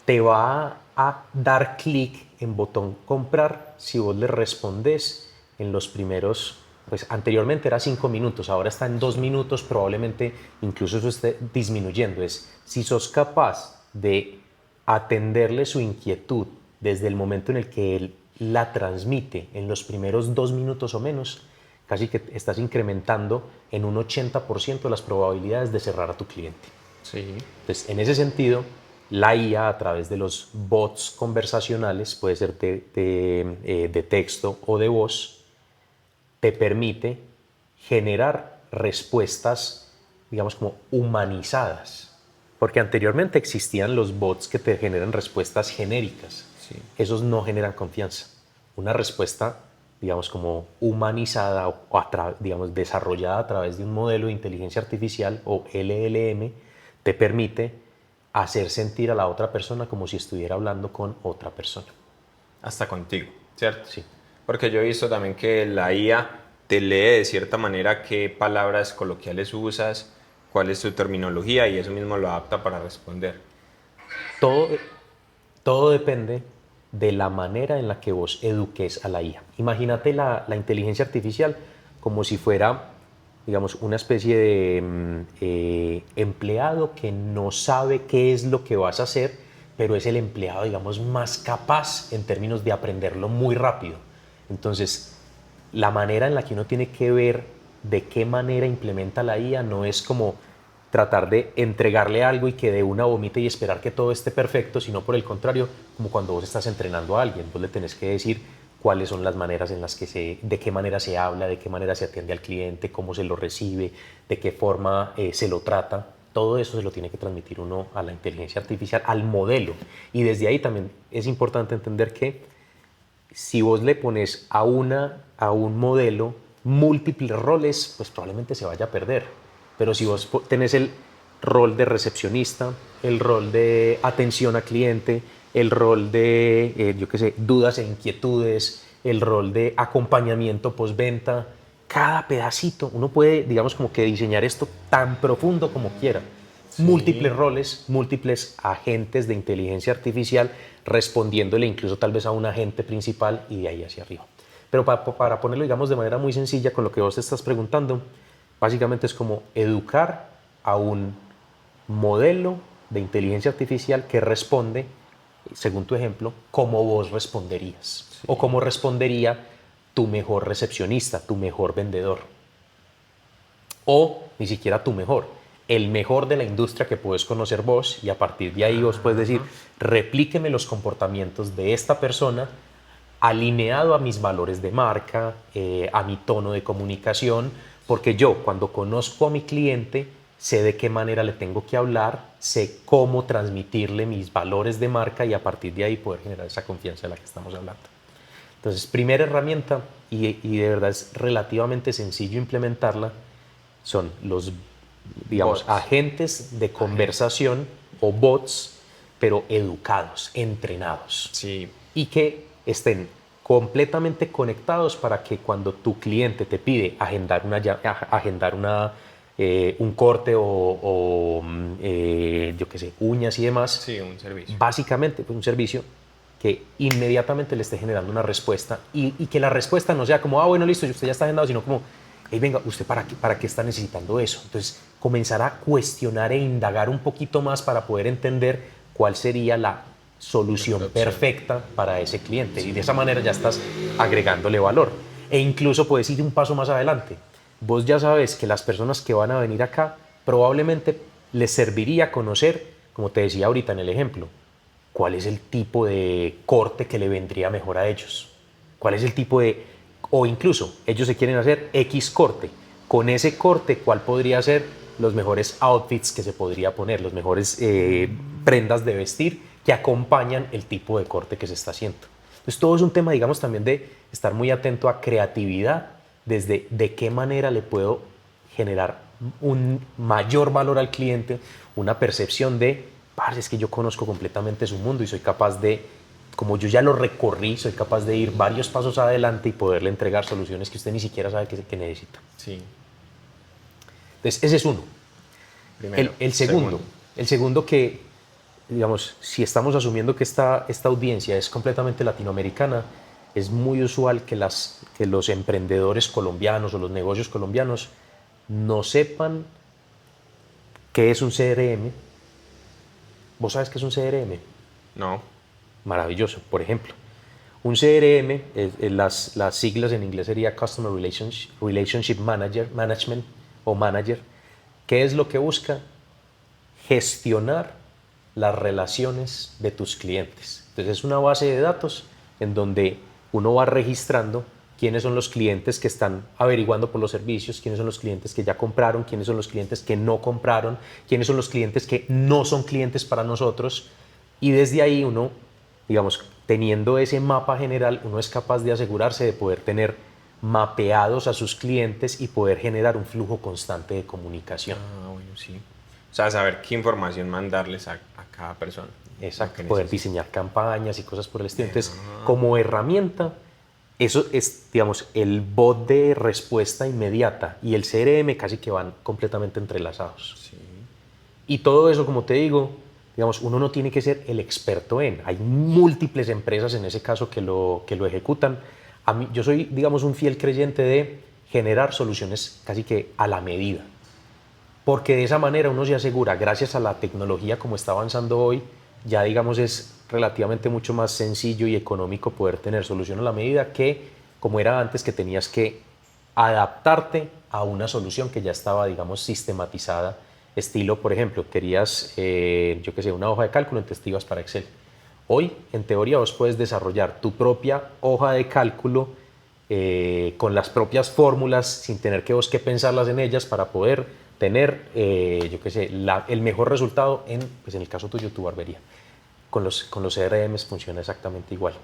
te va a dar clic en botón comprar si vos le respondes en los primeros, pues anteriormente era 5 minutos, ahora está en 2 minutos, probablemente incluso eso esté disminuyendo. Es si sos capaz de atenderle su inquietud desde el momento en el que él la transmite en los primeros 2 minutos o menos, casi que estás incrementando en un 80% las probabilidades de cerrar a tu cliente. Sí. Entonces, en ese sentido, la IA a través de los bots conversacionales, puede ser de texto o de voz, te permite generar respuestas, digamos, como humanizadas. Porque anteriormente existían los bots que te generan respuestas genéricas. Sí. Esos no generan confianza. Una respuesta, digamos, como humanizada o digamos, desarrollada a través de un modelo de inteligencia artificial o LLM, te permite hacer sentir a la otra persona como si estuviera hablando con otra persona. Hasta contigo, ¿cierto? Sí. Porque yo he visto también que la IA te lee de cierta manera qué palabras coloquiales usas, cuál es tu terminología y eso mismo lo adapta para responder. Todo depende de la manera en la que vos eduques a la IA. Imagínate la inteligencia artificial como si fuera, digamos, una especie de empleado que no sabe qué es lo que vas a hacer, pero es el empleado, digamos, más capaz en términos de aprenderlo muy rápido. Entonces, la manera en la que uno tiene que ver de qué manera implementa la IA no es como tratar de entregarle algo y que de una vomite y esperar que todo esté perfecto, sino por el contrario, como cuando vos estás entrenando a alguien, vos le tenés que decir cuáles son las maneras en las que de qué manera se habla, de qué manera se atiende al cliente, cómo se lo recibe, de qué forma se lo trata. Todo eso se lo tiene que transmitir uno a la inteligencia artificial, al modelo. Y desde ahí también es importante entender que si vos le pones a un modelo múltiples roles, pues probablemente se vaya a perder. Pero si vos tenés el rol de recepcionista, el rol de atención a cliente, el rol de, yo qué sé, dudas e inquietudes, el rol de acompañamiento postventa, cada pedacito, uno puede, digamos, como que diseñar esto tan profundo como quiera. Sí. Múltiples roles, múltiples agentes de inteligencia artificial respondiéndole incluso tal vez a un agente principal y de ahí hacia arriba. Pero para ponerlo, digamos, de manera muy sencilla con lo que vos te estás preguntando, básicamente es como educar a un modelo de inteligencia artificial que responde, según tu ejemplo, como vos responderías. Sí. O como respondería tu mejor recepcionista, tu mejor vendedor. O ni siquiera tu mejor, el mejor de la industria que puedes conocer vos, y a partir de ahí vos puedes decir, replíqueme los comportamientos de esta persona alineado a mis valores de marca, a mi tono de comunicación, porque yo cuando conozco a mi cliente sé de qué manera le tengo que hablar, sé cómo transmitirle mis valores de marca y a partir de ahí poder generar esa confianza de la que estamos hablando. Entonces, primera herramienta, y de verdad es relativamente sencillo implementarla, son los, digamos, bots, agentes de conversación o bots, pero educados, entrenados. Sí. Y que estén completamente conectados para que cuando tu cliente te pide agendar un corte o yo qué sé, uñas y demás, sí, un servicio. Básicamente pues, un servicio que inmediatamente le esté generando una respuesta y que la respuesta no sea como, bueno, listo, usted ya está agendado, sino como hey, venga, ¿usted para qué está necesitando eso? Entonces, comenzar a cuestionar e indagar un poquito más para poder entender cuál sería la solución Mejor opción. perfecta para ese cliente. Y de esa manera ya estás agregándole valor. E incluso puedes ir un paso más adelante. Vos ya sabes que las personas que van a venir acá probablemente les serviría conocer, como te decía ahorita en el ejemplo, cuál es el tipo de corte que le vendría mejor a ellos. Cuál es el tipo de... O incluso ellos se quieren hacer X corte. Con ese corte, ¿cuál podría ser los mejores outfits que se podría poner? Los mejores prendas de vestir que acompañan el tipo de corte que se está haciendo. Entonces todo es un tema, digamos, también de estar muy atento a creatividad, desde de qué manera le puedo generar un mayor valor al cliente, una percepción de, parce, es que yo conozco completamente su mundo y soy capaz de, como yo ya lo recorrí, soy capaz de ir varios pasos adelante y poderle entregar soluciones que usted ni siquiera sabe que necesita. Sí. Entonces, ese es uno. Primero. El segundo que, digamos, si estamos asumiendo que esta audiencia es completamente latinoamericana, es muy usual que los emprendedores colombianos o los negocios colombianos no sepan qué es un CRM. ¿Vos sabes qué es un CRM? No. Maravilloso. Por ejemplo, un CRM, las siglas en inglés sería Customer Relationship Management o Manager. ¿Qué es lo que busca? Gestionar las relaciones de tus clientes. Entonces es una base de datos en donde uno va registrando quiénes son los clientes que están averiguando por los servicios, quiénes son los clientes que ya compraron, quiénes son los clientes que no compraron, quiénes son los clientes que no son clientes para nosotros. Y desde ahí uno, digamos, teniendo ese mapa general, uno es capaz de asegurarse de poder tener mapeados a sus clientes y poder generar un flujo constante de comunicación. Ah, bueno, sí. O sea, saber qué información mandarles a cada persona. Exacto, Lo que poder necesite. diseñar campañas y cosas por el estilo. Entonces, como herramienta, eso es, digamos, el bot de respuesta inmediata y el CRM casi que van completamente entrelazados. Sí. Y todo eso, como te digo, digamos, uno no tiene que ser el experto en. Hay múltiples empresas en ese caso que lo ejecutan. A mí, yo soy, digamos, un fiel creyente de generar soluciones casi que a la medida. Porque de esa manera uno se asegura, gracias a la tecnología como está avanzando hoy, ya digamos es relativamente mucho más sencillo y económico poder tener solución a la medida que como era antes, que tenías que adaptarte a una solución que ya estaba, digamos, sistematizada. Estilo, por ejemplo, querías, yo qué sé, una hoja de cálculo, entonces te ibas para Excel. Hoy, en teoría, vos puedes desarrollar tu propia hoja de cálculo con las propias fórmulas, sin tener que vos que pensarlas en ellas para poder tener, yo qué sé, el mejor resultado en, pues en el caso tuyo, tu barbería. Con los CRMs funciona exactamente igual.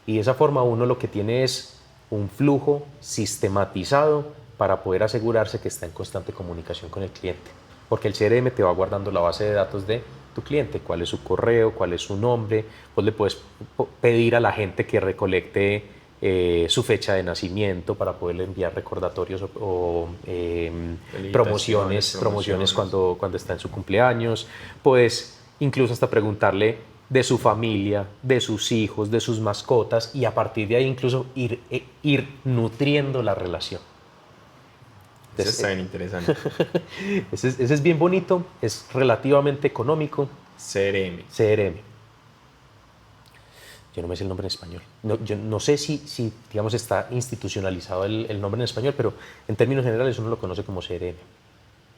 Y de esa forma uno lo que tiene es un flujo sistematizado para poder asegurarse que está en constante comunicación con el cliente. Porque el CRM te va guardando la base de datos de tu cliente, cuál es su correo, cuál es su nombre. Vos le puedes pedir a la gente que recolecte su fecha de nacimiento para poderle enviar recordatorios o promociones cuando está en su cumpleaños. Puedes incluso hasta preguntarle de su familia, de sus hijos, de sus mascotas, y a partir de ahí incluso ir nutriendo la relación. Eso está bien interesante. Ese es bien bonito, es relativamente económico. CRM. CRM. Yo no me sé el nombre en español. No, yo no sé si digamos, está institucionalizado el nombre en español, pero en términos generales uno lo conoce como CRM.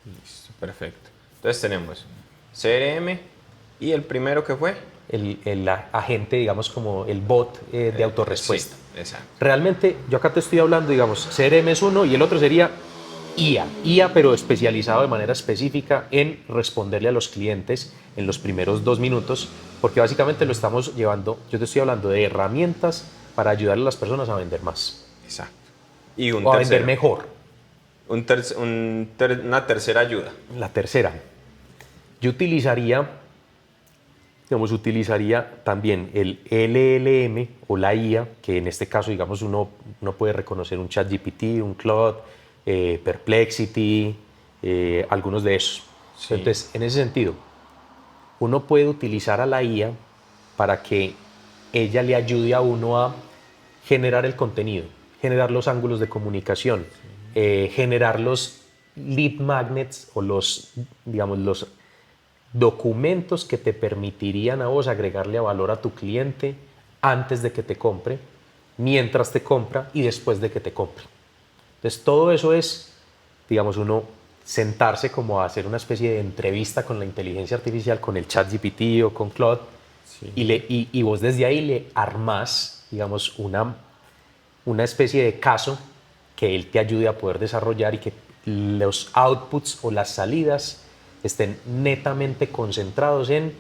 Listo, perfecto. Entonces tenemos CRM y el primero que fue. El agente, digamos, como el bot de autorrespuesta. Sí, exacto. Realmente, yo acá te estoy hablando, digamos, CRM es uno y el otro sería IA, pero especializado de manera específica en responderle a los clientes en los primeros 2 minutos, porque básicamente lo estamos llevando, yo te estoy hablando de herramientas para ayudarle a las personas a vender más. Exacto. Y un o a tercero. vender mejor. Una tercera ayuda. La tercera, yo utilizaría también el LLM o la IA, que en este caso, digamos, uno puede reconocer un ChatGPT, un Claude, Perplexity, algunos de esos. Sí. Entonces, en ese sentido, uno puede utilizar a la IA para que ella le ayude a uno a generar el contenido, generar los ángulos de comunicación, generar los lead magnets o los, digamos, los documentos que te permitirían a vos agregarle valor a tu cliente antes de que te compre, mientras te compra y después de que te compre. Entonces todo eso es, digamos, uno sentarse como a hacer una especie de entrevista con la inteligencia artificial, con el ChatGPT o con Claude, y vos desde ahí le armás, digamos, una especie de caso que él te ayude a poder desarrollar y que los outputs o las salidas estén netamente concentrados en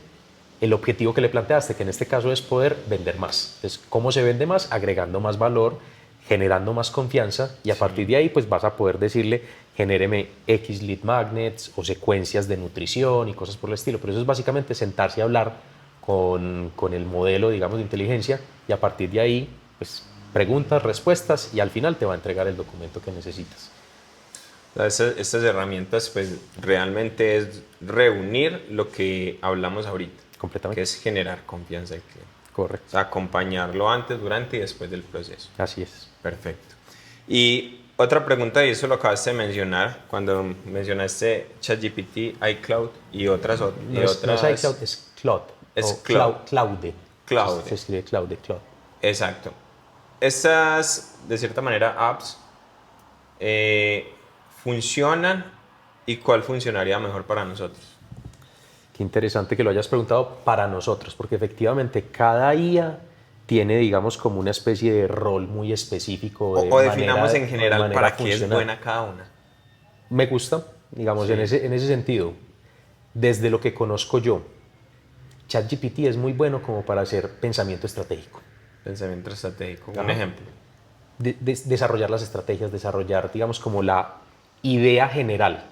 el objetivo que le planteaste, que en este caso es poder vender más. Entonces, ¿cómo se vende más? Agregando más valor, generando más confianza, y a partir de ahí pues vas a poder decirle, genéreme X lead magnets o secuencias de nutrición y cosas por el estilo. Pero eso es básicamente sentarse a hablar con el modelo, digamos, de inteligencia, y a partir de ahí pues preguntas, respuestas, y al final te va a entregar el documento que necesitas. Estas herramientas pues realmente es reunir lo que hablamos ahorita, Completamente. que es generar confianza del cliente. Correcto. O sea, acompañarlo antes, durante y después del proceso. Así es. Perfecto. Y otra pregunta, y eso lo acabaste de mencionar, cuando mencionaste ChatGPT, iCloud y otras. No es iCloud, es Claude. Es o Claude. Claude. Claude. Se escribe Claude. Exacto. Estas, de cierta manera, apps funcionan, y cuál funcionaría mejor para nosotros. Qué interesante que lo hayas preguntado para nosotros, porque efectivamente cada IA tiene, digamos, como una especie de rol muy específico. O definamos en general para qué es buena cada una. Me gusta, digamos, Sí. en ese sentido. Desde lo que conozco yo, ChatGPT es muy bueno como para hacer pensamiento estratégico. Pensamiento estratégico. Un Ajá. ejemplo. Desarrollar las estrategias, desarrollar, digamos, como la idea general.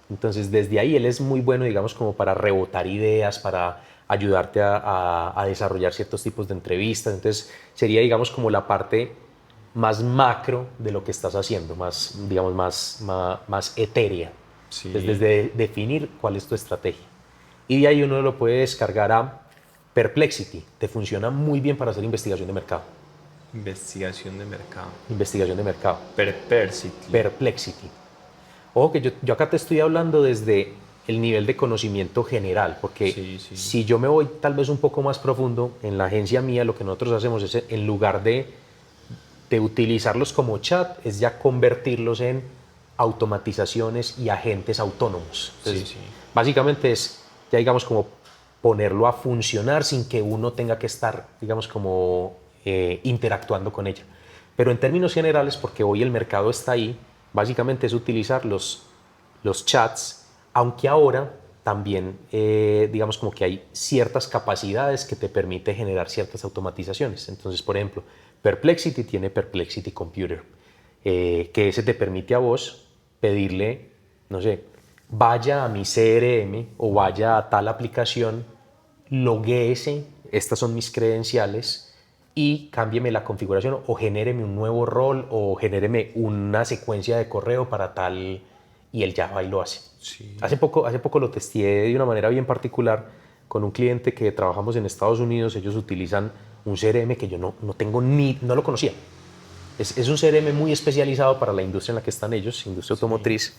Entonces, desde ahí él es muy bueno, digamos, como para rebotar ideas, para ayudarte a desarrollar ciertos tipos de entrevistas. Entonces, sería, digamos, como la parte más macro de lo que estás haciendo, más, digamos, más etérea. Sí. Entonces, desde definir cuál es tu estrategia. Y de ahí uno lo puede descargar a Perplexity. Te funciona muy bien para hacer investigación de mercado. Investigación de mercado. Investigación de mercado. Perplexity. Perplexity. Ojo que yo acá te estoy hablando desde el nivel de conocimiento general, porque Sí, sí. si yo me voy tal vez un poco más profundo, en la agencia mía lo que nosotros hacemos es, en lugar de utilizarlos como chat, es ya convertirlos en automatizaciones y agentes autónomos. Entonces, Sí. básicamente es, ya digamos, como ponerlo a funcionar sin que uno tenga que estar, digamos, como interactuando con ella. Pero en términos generales, porque hoy el mercado está ahí, básicamente es utilizar los chats, aunque ahora también, digamos, como que hay ciertas capacidades que te permite generar ciertas automatizaciones. Entonces, por ejemplo, Perplexity tiene Perplexity Computer, que ese te permite a vos pedirle, no sé, vaya a mi CRM o vaya a tal aplicación, loguéese, estas son mis credenciales, y cámbieme la configuración o genéreme un nuevo rol o genéreme una secuencia de correo para tal, y él ya va y lo hace. Sí. Hace poco lo testé de una manera bien particular con un cliente que trabajamos en Estados Unidos. Ellos utilizan un CRM que yo no lo conocía. Es un CRM muy especializado para la industria en la que están ellos, industria automotriz.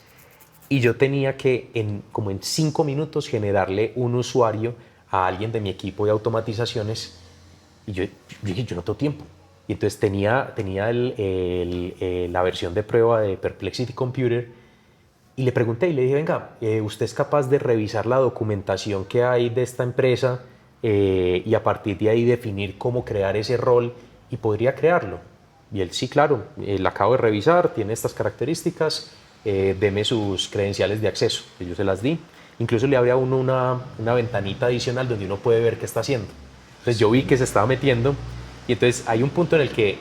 Y yo tenía que, como en 5 minutos, generarle un usuario a alguien de mi equipo de automatizaciones. Y yo dije, yo no tengo tiempo. Y entonces tenía la versión de prueba de Perplexity Computer, y le pregunté y le dije, venga, ¿usted es capaz de revisar la documentación que hay de esta empresa y a partir de ahí definir cómo crear ese rol y podría crearlo? Y él, sí, claro, la acabo de revisar, tiene estas características, deme sus credenciales de acceso. Y yo se las di. Incluso le abría a uno una ventanita adicional donde uno puede ver qué está haciendo. Entonces yo vi que se estaba metiendo, y entonces hay un punto en el que,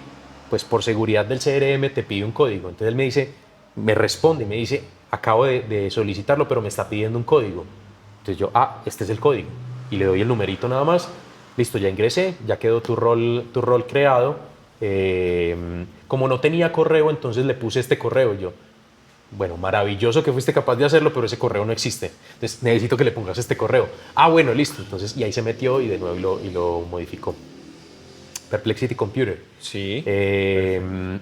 pues por seguridad del CRM, te pide un código. Entonces él me responde y me dice, acabo de solicitarlo, pero me está pidiendo un código. Entonces yo, este es el código. Y le doy el numerito nada más. Listo, ya ingresé, ya quedó tu rol creado. Como no tenía correo, entonces le puse este correo. Y yo, bueno, maravilloso que fuiste capaz de hacerlo, pero ese correo no existe. Entonces necesito que le pongas este correo. Bueno, listo. Entonces, y ahí se metió y de nuevo lo modificó. Perplexity Computer. Sí.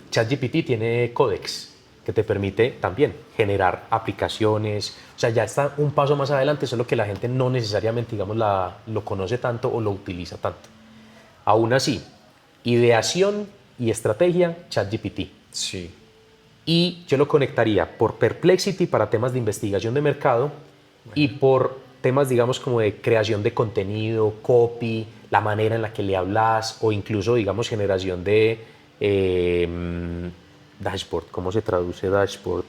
ChatGPT tiene Codex. que te permite también generar aplicaciones. O sea, ya está un paso más adelante, solo que la gente no necesariamente, digamos, lo conoce tanto o lo utiliza tanto. Aún así, ideación y estrategia, ChatGPT. Sí. Y yo lo conectaría por Perplexity para temas de investigación de mercado y por temas, digamos, como de creación de contenido, copy, la manera en la que le hablas o incluso, digamos, generación de dashboard. ¿Cómo se traduce dashboard?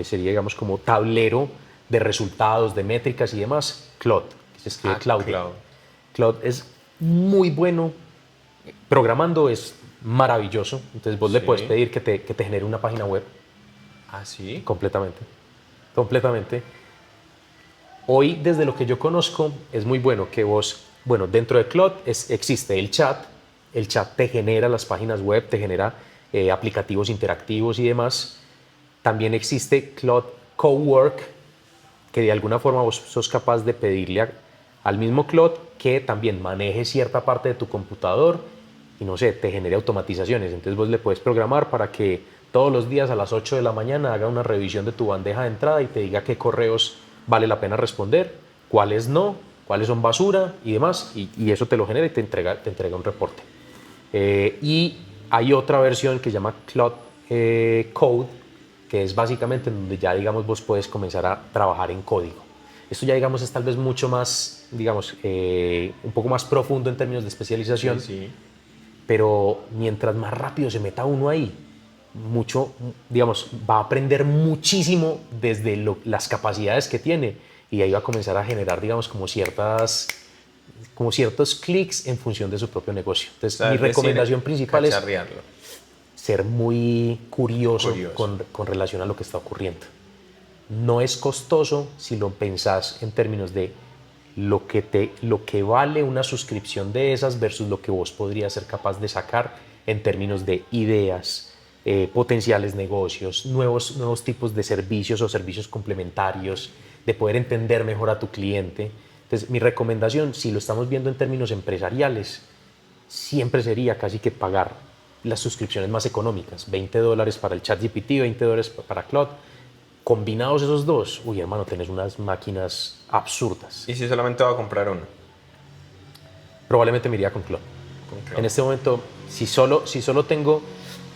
Sería, digamos, como tablero de resultados, de métricas y demás. Claude, que se escribe Claude. Claude. Claude es muy bueno. Programando es maravilloso. Entonces vos le Sí. puedes pedir que te genere una página web. Ah, sí. Completamente. Completamente. Hoy, desde lo que yo conozco, es muy bueno que vos, bueno, dentro de Claude existe el chat te genera las páginas web, te genera aplicativos interactivos y demás. También existe Claude Cowork, que de alguna forma vos sos capaz de pedirle al mismo Claude que también maneje cierta parte de tu computador y no sé, te genere automatizaciones. Entonces vos le puedes programar para que todos los días a las 8 de la mañana haga una revisión de tu bandeja de entrada y te diga qué correos vale la pena responder, cuáles no, cuáles son basura y demás, y eso te lo genera y te entrega un reporte. Y hay otra versión que se llama Claude Code, que es básicamente donde ya, digamos, vos puedes comenzar a trabajar en código. Esto ya, digamos, es tal vez mucho más, digamos, un poco más profundo en términos de especialización, Sí. pero mientras más rápido se meta uno ahí, mucho, digamos, va a aprender muchísimo desde las capacidades que tiene y ahí va a comenzar a generar, digamos, como ciertos clics en función de su propio negocio. Entonces, mi recomendación principal es cacharrearlo. ser muy curioso. Con relación a lo que está ocurriendo. No es costoso si lo pensás en términos de lo que vale una suscripción de esas versus lo que vos podrías ser capaz de sacar en términos de ideas, potenciales negocios, nuevos tipos de servicios o servicios complementarios, de poder entender mejor a tu cliente. Entonces, mi recomendación, si lo estamos viendo en términos empresariales, siempre sería casi que pagar las suscripciones más económicas, $20 para el ChatGPT, $20 para Claude. Combinados esos dos, uy, hermano, tenés unas máquinas absurdas. ¿Y si solamente va a comprar uno? Probablemente me iría con Claude. En este momento, si solo tengo...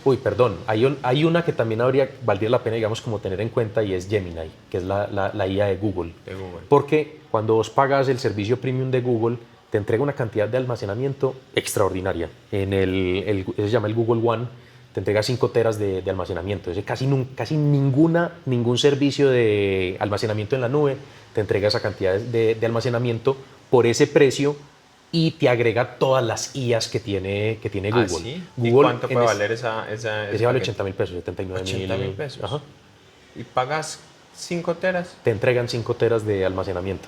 Uy, perdón, hay una que también valdría la pena, digamos, como tener en cuenta y es Gemini, que es la IA de Google. Porque cuando vos pagas el servicio premium de Google, te entrega una cantidad de almacenamiento extraordinaria. Se llama el Google One, te entrega 5 teras de almacenamiento. Casi ningún servicio de almacenamiento en la nube te entrega esa cantidad de almacenamiento por ese precio y te agrega todas las IAs que tiene Google. ¿Sí? Google. ¿Y cuánto puede valer ese vale $80,000, 79,000 pesos. Ajá. ¿Y pagas 5 teras? Te entregan 5 teras de almacenamiento.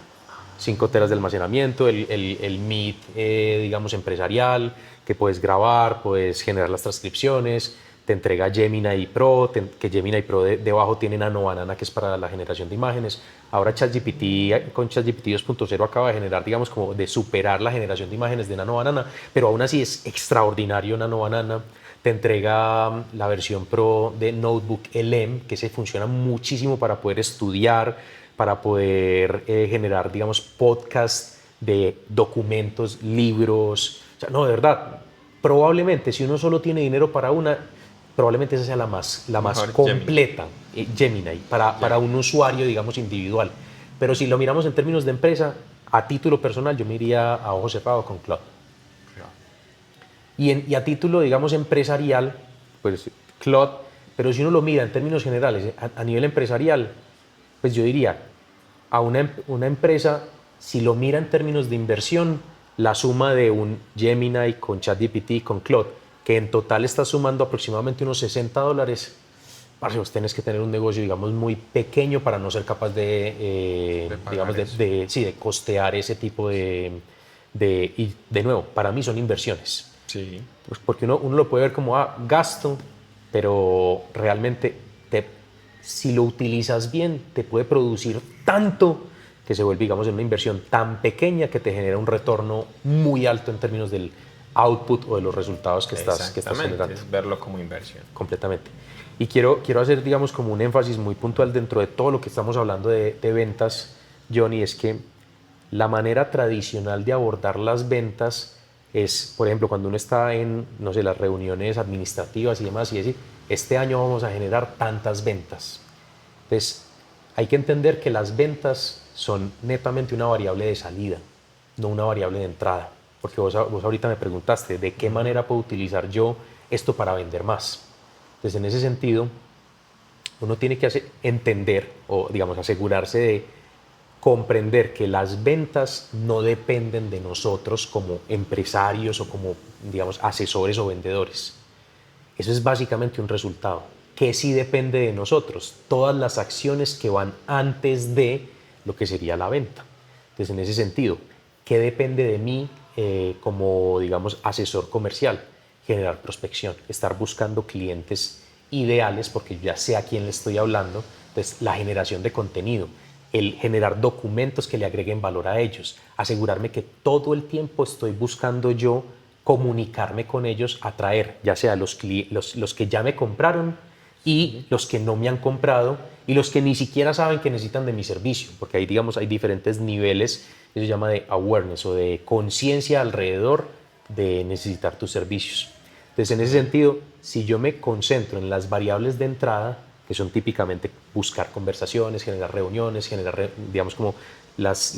5 teras de almacenamiento, el Meet, digamos, empresarial, que puedes grabar, puedes generar las transcripciones, te entrega Gemini Pro, que Gemini Pro debajo tiene Nano Banana, que es para la generación de imágenes. Ahora ChatGPT, con ChatGPT 2.0 acaba de generar, digamos, como de superar la generación de imágenes de Nano Banana, pero aún así es extraordinario Nano Banana. Te entrega la versión Pro de Notebook LM, que se funciona muchísimo para poder estudiar, para poder generar, digamos, podcasts de documentos, libros. O sea, no, de verdad, probablemente si uno solo tiene dinero para una, probablemente esa sea la más completa, Gemini, para un usuario, digamos, individual. Pero si lo miramos en términos de empresa, a título personal, yo me iría a ojo cerrado con Claude. Y a título, digamos, empresarial, pues Claude, pero si uno lo mira en términos generales, a nivel empresarial, pues yo diría, a una empresa, si lo mira en términos de inversión, la suma de un Gemini con ChatGPT, con Claude, que en total está sumando aproximadamente unos $60, parce, vos tenés que tener un negocio, digamos, muy pequeño para no ser capaz de costear ese tipo y de nuevo, para mí son inversiones. Sí. Pues porque uno lo puede ver como gasto, pero realmente si lo utilizas bien, te puede producir tanto que se vuelve, digamos, en una inversión tan pequeña que te genera un retorno muy alto en términos del output o de los resultados que estás generando. Es verlo como inversión. Completamente. Y quiero hacer, digamos, como un énfasis muy puntual dentro de todo lo que estamos hablando de ventas, Johnny, es que la manera tradicional de abordar las ventas es, por ejemplo, cuando uno está en, no sé, las reuniones administrativas y demás, y decir, este año vamos a generar tantas ventas. Entonces, hay que entender que las ventas son netamente una variable de salida, no una variable de entrada. Porque vos ahorita me preguntaste, ¿de qué manera puedo utilizar yo esto para vender más? Entonces, en ese sentido, uno tiene que entender o, digamos, asegurarse de comprender que las ventas no dependen de nosotros como empresarios o como, digamos, asesores o vendedores. Eso es básicamente un resultado. ¿Qué sí depende de nosotros? Todas las acciones que van antes de lo que sería la venta. Entonces, en ese sentido, ¿qué depende de mí como, digamos, asesor comercial? Generar prospección, estar buscando clientes ideales, porque ya sé a quién le estoy hablando. Entonces, la generación de contenido, el generar documentos que le agreguen valor a ellos, asegurarme que todo el tiempo estoy buscando yo comunicarme con ellos, atraer ya sea los que ya me compraron y los que no me han comprado y los que ni siquiera saben que necesitan de mi servicio, porque ahí, digamos, hay diferentes niveles, eso se llama de awareness o de conciencia alrededor de necesitar tus servicios. Entonces, en ese sentido, si yo me concentro en las variables de entrada, que son típicamente buscar conversaciones, generar reuniones, generar, digamos, como las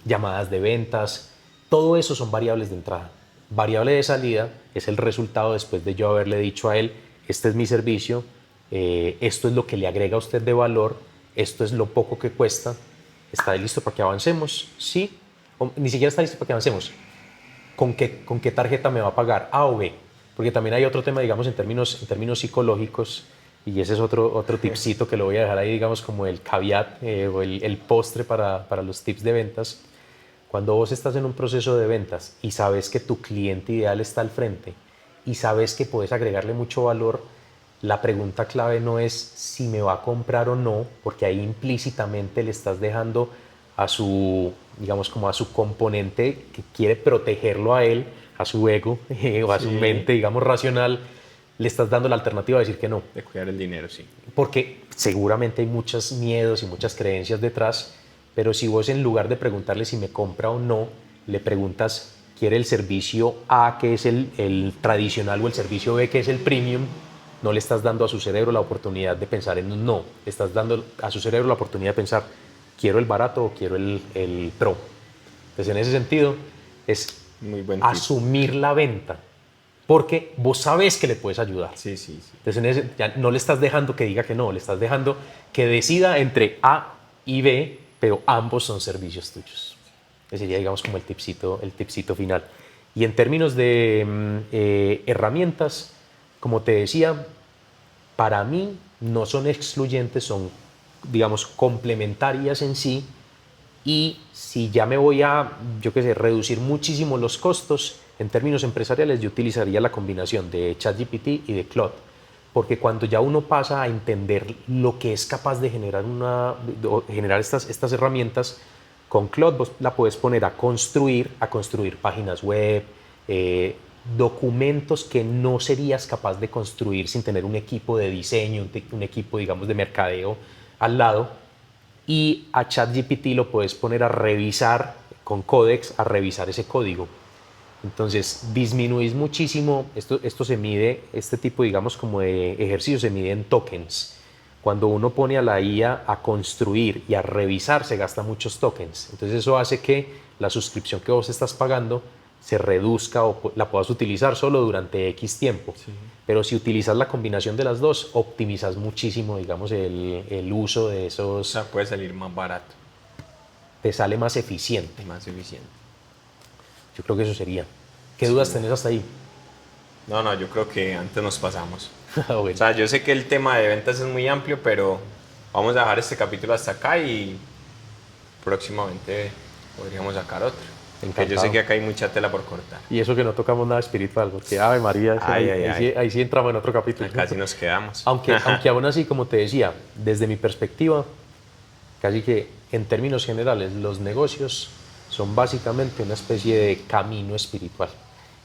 llamadas de ventas, todo eso son variables de entrada. Variable de salida es el resultado después de yo haberle dicho a él, este es mi servicio, esto es lo que le agrega a usted de valor, esto es lo poco que cuesta, ¿está listo para que avancemos? Sí, o ni siquiera está listo para que avancemos. ¿Con qué tarjeta me va a pagar? A o B. Porque también hay otro tema, digamos, en términos psicológicos, y ese es otro tipcito que lo voy a dejar ahí, digamos, como el caveat o el postre para los tips de ventas. Cuando vos estás en un proceso de ventas y sabes que tu cliente ideal está al frente y sabes que puedes agregarle mucho valor, la pregunta clave no es si me va a comprar o no, porque ahí implícitamente le estás dejando a su, digamos, como a su componente que quiere protegerlo a él, a su ego o a su mente, digamos, racional, le estás dando la alternativa de decir que no. De cuidar el dinero, sí. Porque seguramente hay muchos miedos y muchas creencias detrás, pero si vos en lugar de preguntarle si me compra o no, le preguntas, ¿quiere el servicio A, que es el tradicional, o el servicio B, que es el premium? No le estás dando a su cerebro la oportunidad de pensar en un no. Le estás dando a su cerebro la oportunidad de pensar, ¿quiero el barato o quiero el pro? Entonces, en ese sentido, es muy buen tip. Asumir la venta, porque vos sabés que le puedes ayudar. Sí, sí, sí. Entonces, ya no le estás dejando que diga que no, le estás dejando que decida entre A y B, pero ambos son servicios tuyos. Ese sería, digamos, como el tipcito final. Y en términos de herramientas, como te decía, para mí no son excluyentes, son, digamos, complementarias en sí. Y si ya me voy a, yo qué sé, reducir muchísimo los costos, en términos empresariales yo utilizaría la combinación de ChatGPT y de Claude. Porque cuando ya uno pasa a entender lo que es capaz de generar estas herramientas, con Claude vos la puedes poner a construir páginas web, documentos que no serías capaz de construir sin tener un equipo de diseño, un equipo, digamos, de mercadeo al lado. Y a ChatGPT lo puedes poner a revisar con Codex, a revisar ese código. Entonces disminuís muchísimo, esto se mide, este tipo, digamos, como de ejercicio se mide en tokens. Cuando uno pone a la IA a construir y a revisar, se gasta muchos tokens. Entonces eso hace que la suscripción que vos estás pagando se reduzca o la puedas utilizar solo durante X tiempo. Sí. Pero si utilizas la combinación de las dos, optimizas muchísimo, digamos, el uso de esos. O sea, puede salir más barato. Te sale más eficiente. Más eficiente. Yo creo que eso sería. ¿Qué dudas tenés hasta ahí? No, yo creo que antes nos pasamos. Bueno. O sea, yo sé que el tema de ventas es muy amplio, pero vamos a dejar este capítulo hasta acá y próximamente podríamos sacar otro. Porque yo sé que acá hay mucha tela por cortar. Y eso que no tocamos nada espiritual, porque Ave María, ahí sí entramos en otro capítulo. Casi nos quedamos. Aunque aún así, como te decía, desde mi perspectiva, casi que en términos generales, los negocios son básicamente una especie de camino espiritual.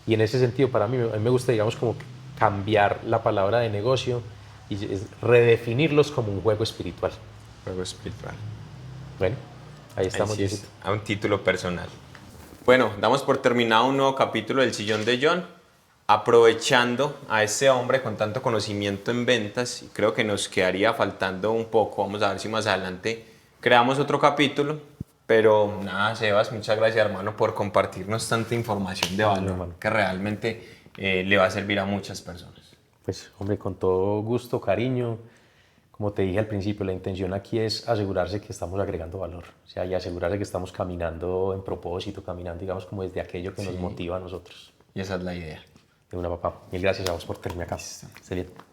Y en ese sentido, para mí, a mí me gusta, digamos, como cambiar la palabra de negocio y es redefinirlos como un juego espiritual. Juego espiritual. Bueno, ahí estamos. Ahí sí es Diosito. a un título personal. Bueno, damos por terminado un nuevo capítulo del Sillón de John, aprovechando a ese hombre con tanto conocimiento en ventas, y creo que nos quedaría faltando un poco. Vamos a ver si más adelante creamos otro capítulo. Pero nada, Sebas, muchas gracias, hermano, por compartirnos tanta información de valor, hermano. que realmente le va a servir a muchas personas. Pues, hombre, con todo gusto, cariño. Como te dije al principio, la intención aquí es asegurarse que estamos agregando valor. O sea, y asegurarse que estamos caminando en propósito, caminando, digamos, como desde aquello que nos motiva a nosotros. Y esa es la idea. De una, papá. Mil gracias a vos por tenerme acá. Esté bien.